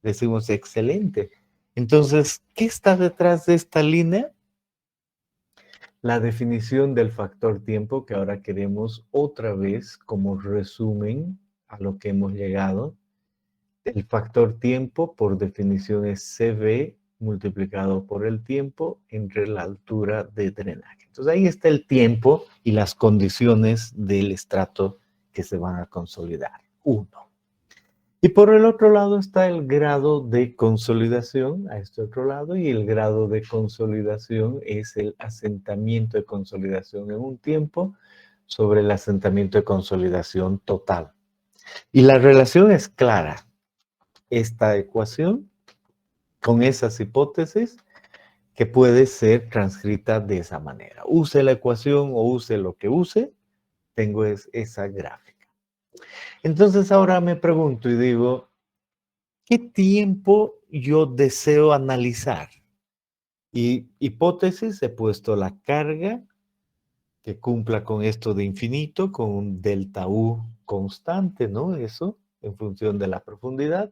Decimos, excelente. Entonces, ¿qué está detrás de esta línea? La definición del factor tiempo, que ahora queremos otra vez como resumen a lo que hemos llegado. El factor tiempo, por definición, es CV multiplicado por el tiempo entre la altura de drenaje. Entonces ahí está el tiempo y las condiciones del estrato que se van a consolidar. 1. Y por el otro lado está el grado de consolidación, a este otro lado, y el grado de consolidación es el asentamiento de consolidación en un tiempo, sobre el asentamiento de consolidación total. Y la relación es clara. Esta ecuación con esas hipótesis que puede ser transcrita de esa manera. Use la ecuación o use lo que use, tengo esa gráfica. Entonces ahora me pregunto y digo, ¿qué tiempo yo deseo analizar? Y hipótesis, he puesto la carga que cumpla con esto de infinito, con un delta U constante, ¿no? Eso, en función de la profundidad.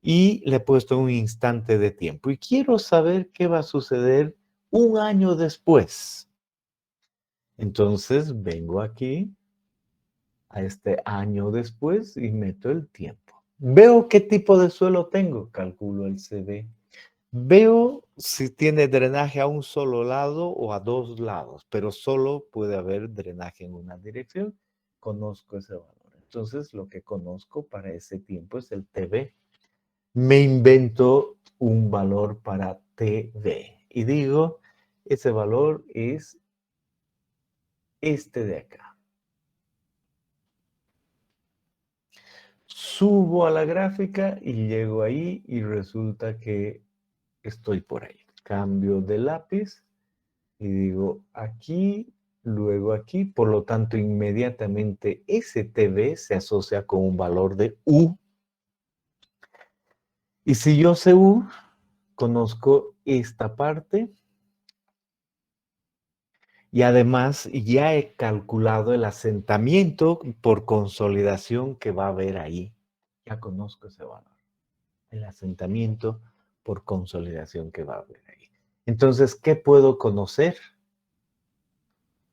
Y le he puesto un instante de tiempo. Y quiero saber qué va a suceder un año después. Entonces vengo aquí a este año después y meto el tiempo. Veo qué tipo de suelo tengo, calculo el CV. Veo si tiene drenaje a un solo lado o a dos lados, pero solo puede haber drenaje en una dirección. Conozco ese valor. Entonces, lo que conozco para ese tiempo es el TV. Me invento un valor para TV y digo, ese valor es este de acá. Subo a la gráfica y llego ahí y resulta que estoy por ahí. Cambio de lápiz y digo aquí, luego aquí. Por lo tanto, inmediatamente ese TV se asocia con un valor de U. Y si yo sé U, conozco esta parte. Y además ya he calculado el asentamiento por consolidación que va a haber ahí. Ya conozco ese valor. El asentamiento por consolidación que va a haber ahí. Entonces, ¿qué puedo conocer?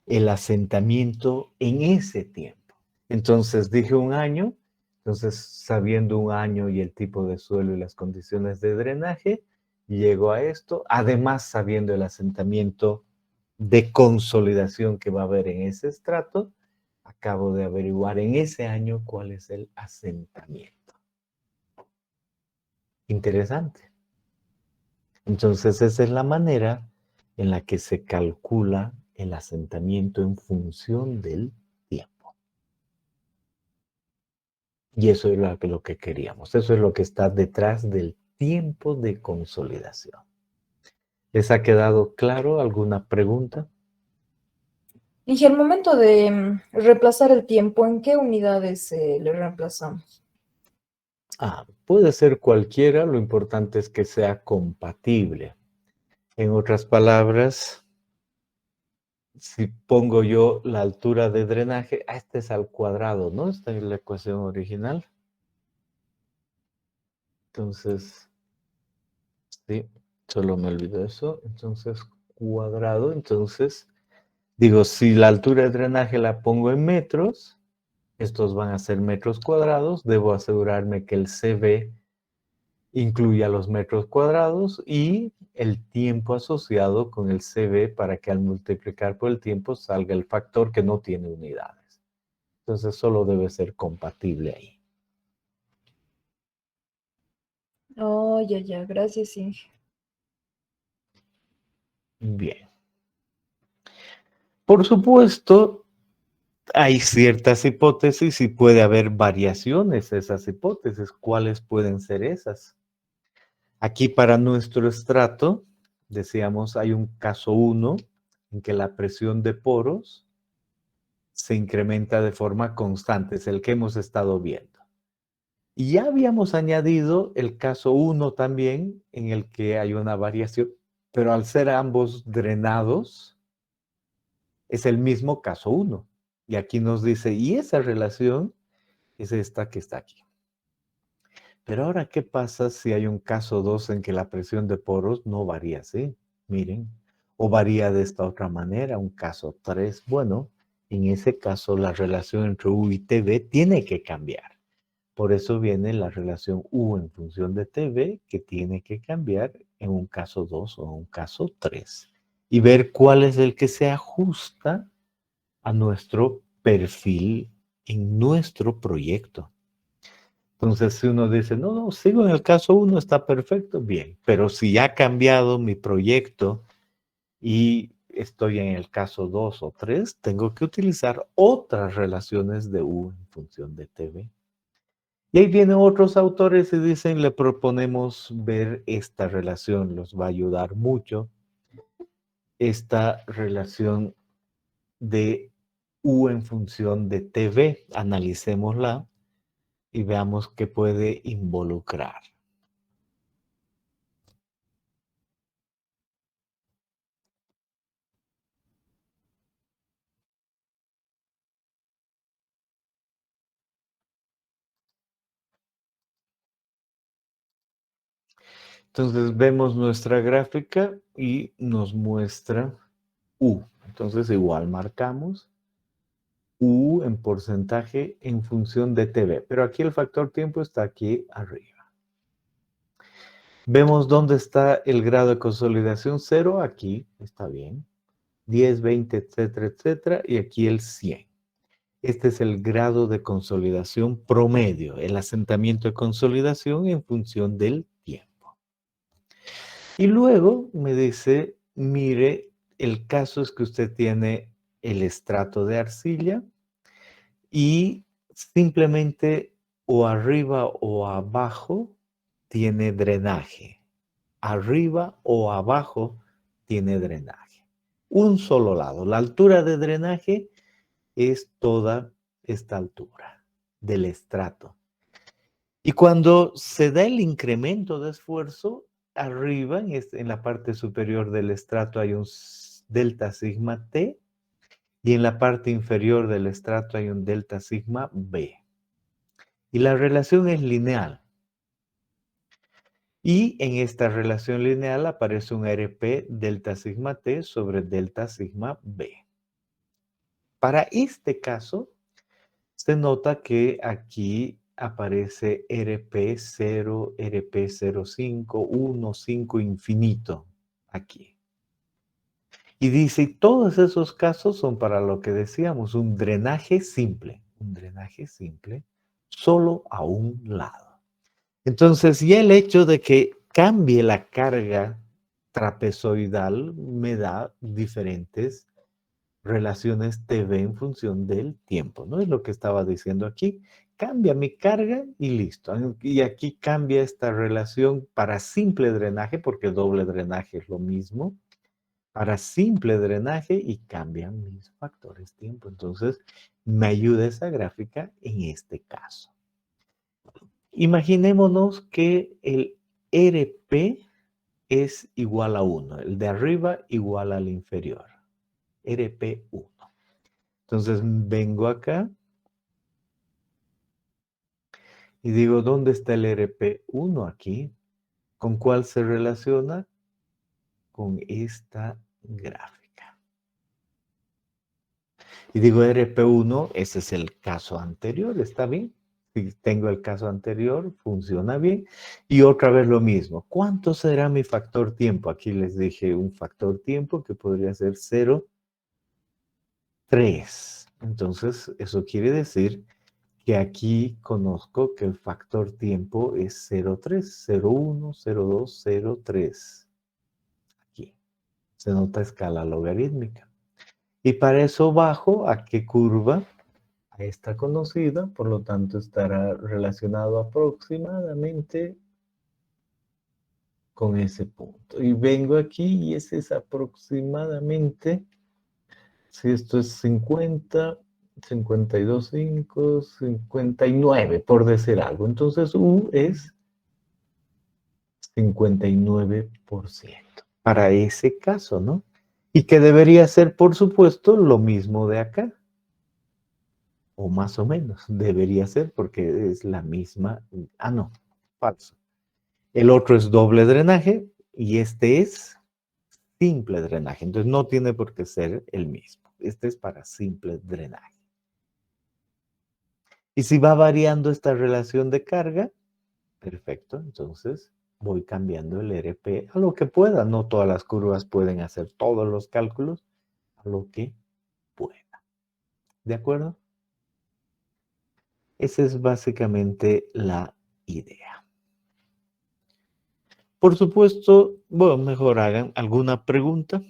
El asentamiento en ese tiempo. Entonces, dije un año. Entonces, sabiendo un año y el tipo de suelo y las condiciones de drenaje, llego a esto. Además, sabiendo el asentamiento de consolidación que va a haber en ese estrato, acabo de averiguar en ese año cuál es el asentamiento. Interesante. Entonces, esa es la manera en la que se calcula el asentamiento en función del tiempo. Y eso es lo que queríamos. Eso es lo que está detrás del tiempo de consolidación. ¿Les ha quedado claro? ¿Alguna pregunta? Y al momento de reemplazar el tiempo, ¿en qué unidades le reemplazamos? Puede ser cualquiera, lo importante es que sea compatible. En otras palabras, si pongo yo la altura de drenaje, este es al cuadrado, ¿no? Esta es la ecuación original. Entonces, sí, solo me olvidó eso. Entonces, cuadrado. Entonces, digo, si la altura de drenaje la pongo en metros, estos van a ser metros cuadrados. Debo asegurarme que el CV incluya los metros cuadrados y el tiempo asociado con el CV para que al multiplicar por el tiempo salga el factor que no tiene unidades. Entonces solo debe ser compatible ahí. Oh, ya, gracias, Inge. Bien. Por supuesto, hay ciertas hipótesis y puede haber variaciones de esas hipótesis. ¿Cuáles pueden ser esas? Aquí para nuestro estrato, decíamos, hay un caso 1 en que la presión de poros se incrementa de forma constante, es el que hemos estado viendo. Y ya habíamos añadido el caso 1 también, en el que hay una variación, pero al ser ambos drenados, es el mismo caso 1. Y aquí nos dice, y esa relación es esta que está aquí. Pero ahora, ¿qué pasa si hay un caso 2 en que la presión de poros no varía así? Miren, o varía de esta otra manera, un caso 3. Bueno, en ese caso la relación entre U y TV tiene que cambiar. Por eso viene la relación U en función de TV que tiene que cambiar en un caso 2 o un caso 3. Y ver cuál es el que se ajusta a nuestro perfil en nuestro proyecto. Entonces, si uno dice, no, sigo en el caso 1, está perfecto, bien. Pero si ha cambiado mi proyecto y estoy en el caso 2 o 3, tengo que utilizar otras relaciones de U en función de TV. Y ahí vienen otros autores y dicen, le proponemos ver esta relación, los va a ayudar mucho. Esta relación de U en función de TV, analicémosla y veamos qué puede involucrar. Entonces vemos nuestra gráfica y nos muestra U. Entonces igual marcamos U en porcentaje en función de TV. Pero aquí el factor tiempo está aquí arriba. Vemos dónde está el grado de consolidación 0. Aquí está bien. 10, 20, etcétera, etcétera. Y aquí el 100. Este es el grado de consolidación promedio, el asentamiento de consolidación en función del tiempo. Y luego me dice, mire, el caso es que usted tiene el estrato de arcilla y simplemente o arriba o abajo tiene drenaje. Arriba o abajo tiene drenaje. Un solo lado. La altura de drenaje es toda esta altura del estrato. Y cuando se da el incremento de esfuerzo, arriba, en la parte superior del estrato hay un delta sigma T y en la parte inferior del estrato hay un delta sigma B. Y la relación es lineal. Y en esta relación lineal aparece un RP delta sigma T sobre delta sigma B. Para este caso, se nota que aquí aparece RP0, RP05, 1, 5, infinito, aquí. Y dice, todos esos casos son para lo que decíamos, un drenaje simple, solo a un lado. Entonces, ya el hecho de que cambie la carga trapezoidal me da diferentes relaciones TV en función del tiempo, ¿no? Es lo que estaba diciendo aquí. Cambia mi carga y listo. Y aquí cambia esta relación para simple drenaje, porque doble drenaje es lo mismo, para simple drenaje y cambian mis factores tiempo. Entonces, me ayuda esa gráfica en este caso. Imaginémonos que el RP es igual a 1, el de arriba igual al inferior, RP1. Entonces vengo acá y digo, ¿dónde está el RP1 aquí? ¿Con cuál se relaciona? Con esta gráfica. Y digo RP1, ese es el caso anterior, ¿está bien? Si tengo el caso anterior, funciona bien. Y otra vez lo mismo. ¿Cuánto será mi factor tiempo? Aquí les dije un factor tiempo que podría ser 0,3. Entonces, eso quiere decir que aquí conozco que el factor tiempo es 0,3, 0,1, 0,2, 0,3. Aquí se nota escala logarítmica. Y para eso bajo a qué curva, a esta conocida, por lo tanto estará relacionado aproximadamente con ese punto. Y vengo aquí y ese es aproximadamente, si esto es 50, 52,5, 59, por decir algo. Entonces U es 59% para ese caso, ¿no? Y que debería ser, por supuesto, lo mismo de acá. O más o menos, debería ser porque es la misma. Ah, no, falso. El otro es doble drenaje y este es simple drenaje. Entonces no tiene por qué ser el mismo. Este es para simple drenaje. Y si va variando esta relación de carga, perfecto, entonces voy cambiando el RP a lo que pueda. No todas las curvas pueden hacer todos los cálculos, a lo que pueda. ¿De acuerdo? Esa es básicamente la idea. Por supuesto, bueno, mejor hagan alguna pregunta.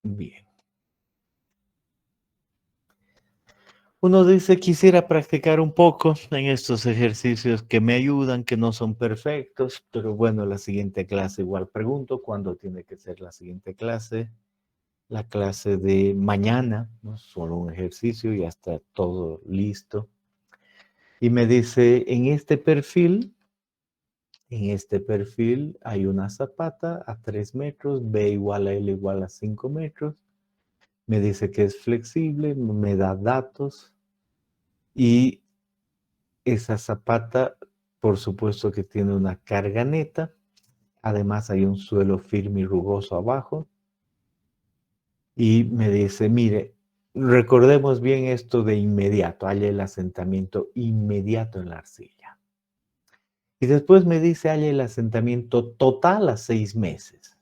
Bien. Uno dice, quisiera practicar un poco en estos ejercicios que me ayudan, que no son perfectos, pero bueno, la siguiente clase igual pregunto cuándo tiene que ser la siguiente clase. La clase de mañana, ¿no? Solo un ejercicio, ya está todo listo. Y me dice, en este perfil hay una zapata a 3 metros, B igual a L igual a 5 metros. Me dice que es flexible, me da datos y esa zapata, por supuesto que tiene una carga neta. Además hay un suelo firme y rugoso abajo. Y me dice, mire, recordemos bien esto de inmediato, haya el asentamiento inmediato en la arcilla. Y después me dice, haya el asentamiento total a 6 meses.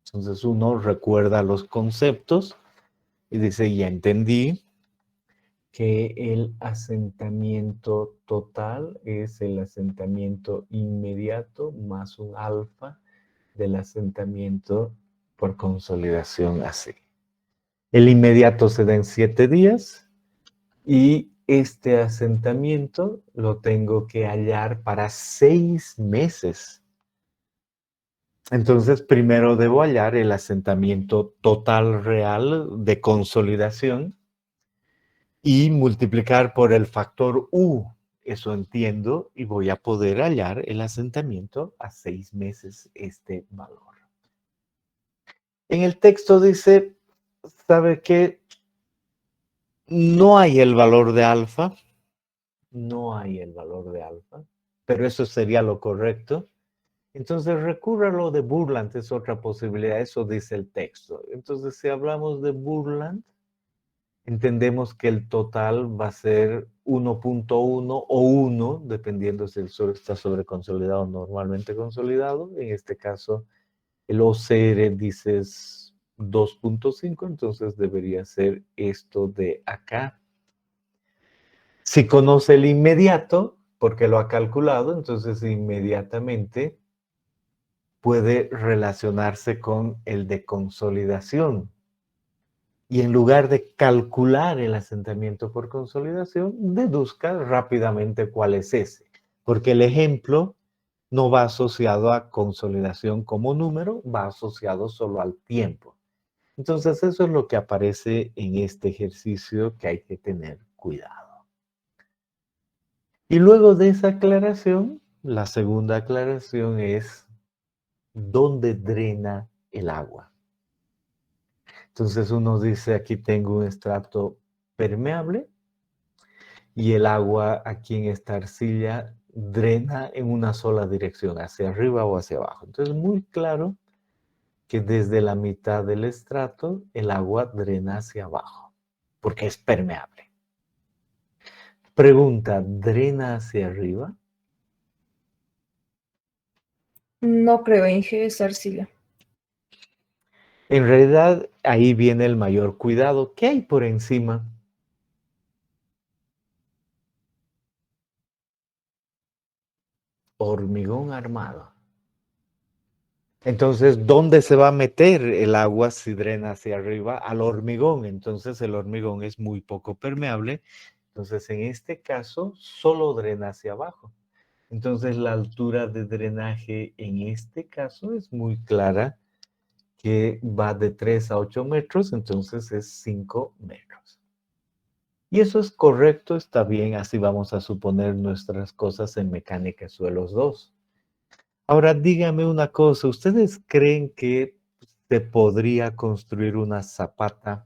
Entonces uno recuerda los conceptos y dice, ya entendí que el asentamiento total es el asentamiento inmediato más un alfa del asentamiento por consolidación así. El inmediato se da en 7 días y este asentamiento lo tengo que hallar para 6 meses. Entonces, primero debo hallar el asentamiento total real de consolidación y multiplicar por el factor U. Eso entiendo y voy a poder hallar el asentamiento a 6 meses este valor. En el texto dice, ¿sabe qué? No hay el valor de alfa, no hay el valor de alfa, pero eso sería lo correcto. Entonces recurra a lo de Burland, es otra posibilidad, eso dice el texto. Entonces si hablamos de Burland, entendemos que el total va a ser 1.1 o 1, dependiendo si el suelo está sobreconsolidado o normalmente consolidado. En este caso, el OCR dice 2.5, entonces debería ser esto de acá. Si conoce el inmediato, porque lo ha calculado, entonces inmediatamente puede relacionarse con el de consolidación. Y en lugar de calcular el asentamiento por consolidación, deduzca rápidamente cuál es ese. Porque el ejemplo no va asociado a consolidación como número, va asociado solo al tiempo. Entonces eso es lo que aparece en este ejercicio que hay que tener cuidado. Y luego de esa aclaración, la segunda aclaración es dónde drena el agua. Entonces uno dice, aquí tengo un estrato permeable y el agua aquí en esta arcilla drena en una sola dirección, hacia arriba o hacia abajo. Entonces muy claro que desde la mitad del estrato el agua drena hacia abajo, porque es permeable. Pregunta, ¿drena hacia arriba? No creo, Inge, es arcilla. En realidad, ahí viene el mayor cuidado. ¿Qué hay por encima? Hormigón armado. Entonces, ¿dónde se va a meter el agua si drena hacia arriba? Al hormigón. Entonces, el hormigón es muy poco permeable. Entonces, en este caso, solo drena hacia abajo. Entonces, la altura de drenaje en este caso es muy clara, que va de 3 a 8 metros, entonces es 5 metros. Y eso es correcto, está bien, así vamos a suponer nuestras cosas en mecánica de suelos 2. Ahora dígame una cosa, ¿ustedes creen que se podría construir una zapata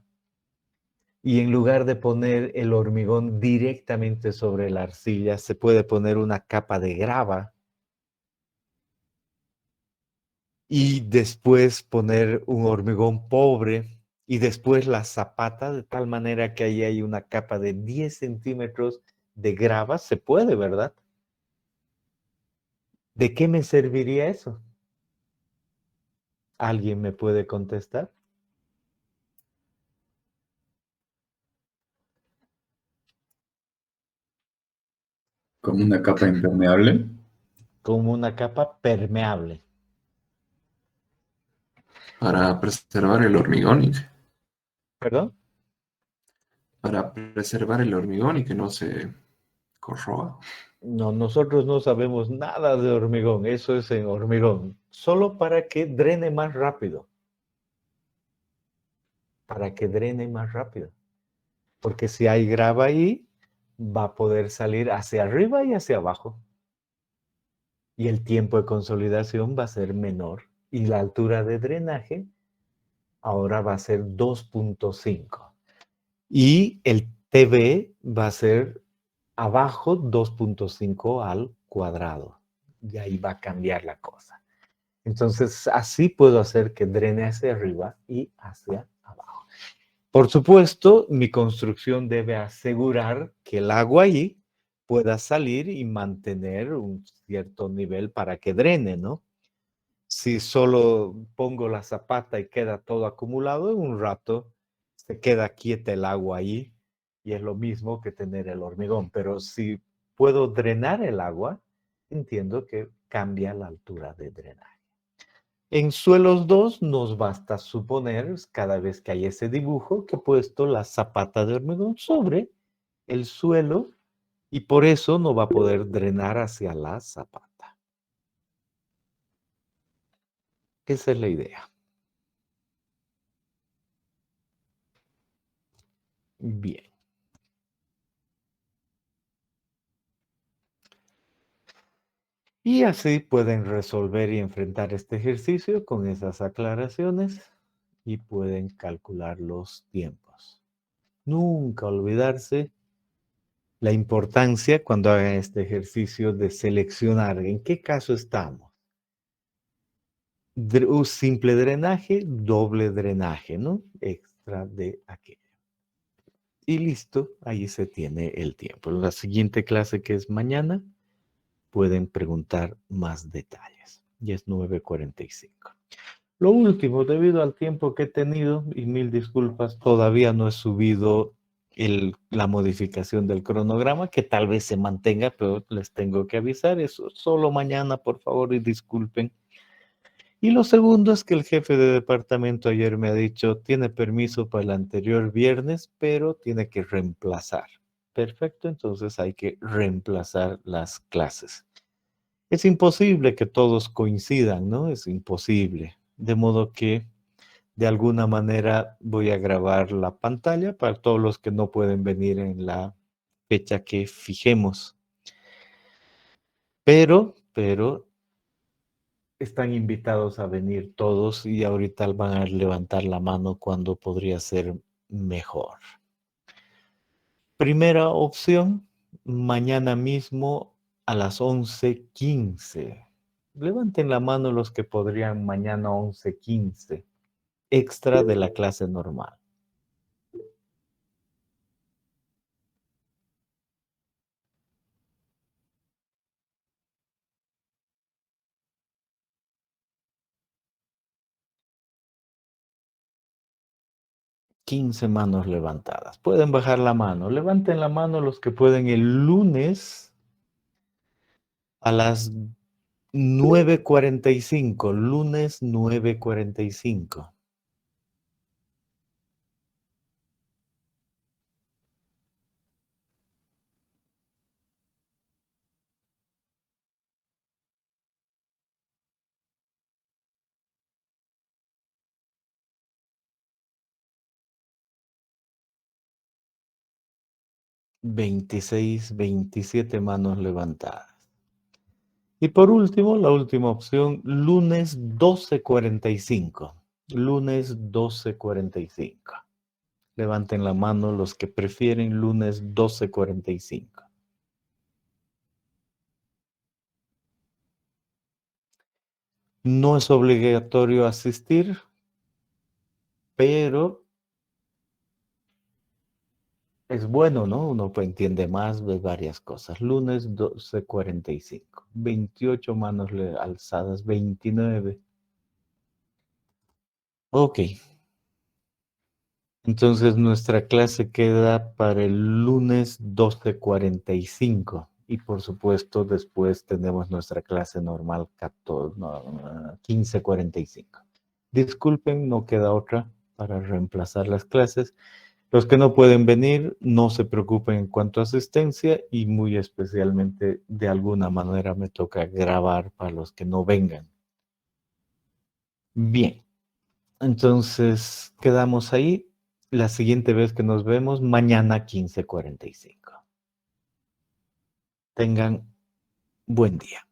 y en lugar de poner el hormigón directamente sobre la arcilla, se puede poner una capa de grava y después poner un hormigón pobre y después la zapata de tal manera que ahí hay una capa de 10 centímetros de grava? Se puede, ¿verdad? ¿De qué me serviría eso? ¿Alguien me puede contestar? Como una capa impermeable. Como una capa permeable. Para preservar el hormigón ¿Perdón? para preservar el hormigón y que no se corroa. No, nosotros no sabemos nada de hormigón, eso es en hormigón, solo para que drene más rápido, para que drene más rápido. Porque si hay grava ahí, va a poder salir hacia arriba y hacia abajo. Y el tiempo de consolidación va a ser menor. Y la altura de drenaje ahora va a ser 2.5. Y el TB va a ser abajo 2.5 al cuadrado. Y ahí va a cambiar la cosa. Entonces, así puedo hacer que drene hacia arriba y hacia abajo. Por supuesto, mi construcción debe asegurar que el agua ahí pueda salir y mantener un cierto nivel para que drene, ¿no? Si solo pongo la zapata y queda todo acumulado, en un rato se queda quieta el agua ahí y es lo mismo que tener el hormigón. Pero si puedo drenar el agua, entiendo que cambia la altura de drenaje. En suelos 2 nos basta suponer, cada vez que hay ese dibujo, que he puesto la zapata de hormigón sobre el suelo y por eso no va a poder drenar hacia la zapata. Esa es la idea. Bien. Y así pueden resolver y enfrentar este ejercicio con esas aclaraciones y pueden calcular los tiempos. Nunca olvidarse la importancia cuando hagan este ejercicio de seleccionar en qué caso estamos. Simple drenaje, doble drenaje, ¿no? Extra de aquello. Y listo, ahí se tiene el tiempo. En la siguiente clase, que es mañana, pueden preguntar más detalles. Y es 9:45. Lo último, debido al tiempo que he tenido, y mil disculpas, todavía no he subido la modificación del cronograma, que tal vez se mantenga, pero les tengo que avisar eso. Solo mañana, por favor, y disculpen. Y lo segundo es que el jefe de departamento ayer me ha dicho, tiene permiso para el anterior viernes, pero tiene que reemplazar. Perfecto, entonces hay que reemplazar las clases. Es imposible que todos coincidan, ¿no? Es imposible. De modo que de alguna manera voy a grabar la pantalla para todos los que no pueden venir en la fecha que fijemos. Pero están invitados a venir todos y ahorita van a levantar la mano cuando podría ser mejor. Primera opción, mañana mismo a las 11:15. Levanten la mano los que podrían mañana 11:15, extra de la clase normal. Quince manos levantadas. Pueden bajar la mano. Levanten la mano los que pueden el lunes a las 9:45. Lunes 9:45. Veintiséis, 27 manos levantadas. Y por último, la última opción, lunes 12:45. Lunes 12:45. Levanten la mano los que prefieren lunes 12:45. No es obligatorio asistir, pero es bueno, ¿no? Uno entiende más, ve varias cosas. Lunes 12:45. 28 manos alzadas, 29. Ok. Entonces nuestra clase queda para el lunes 12:45. Y por supuesto después tenemos nuestra clase normal 15:45. Disculpen, no queda otra para reemplazar las clases. Los que no pueden venir, no se preocupen en cuanto a asistencia y muy especialmente de alguna manera me toca grabar para los que no vengan. Bien, entonces quedamos ahí. La siguiente vez que nos vemos, mañana 15:45. Tengan buen día.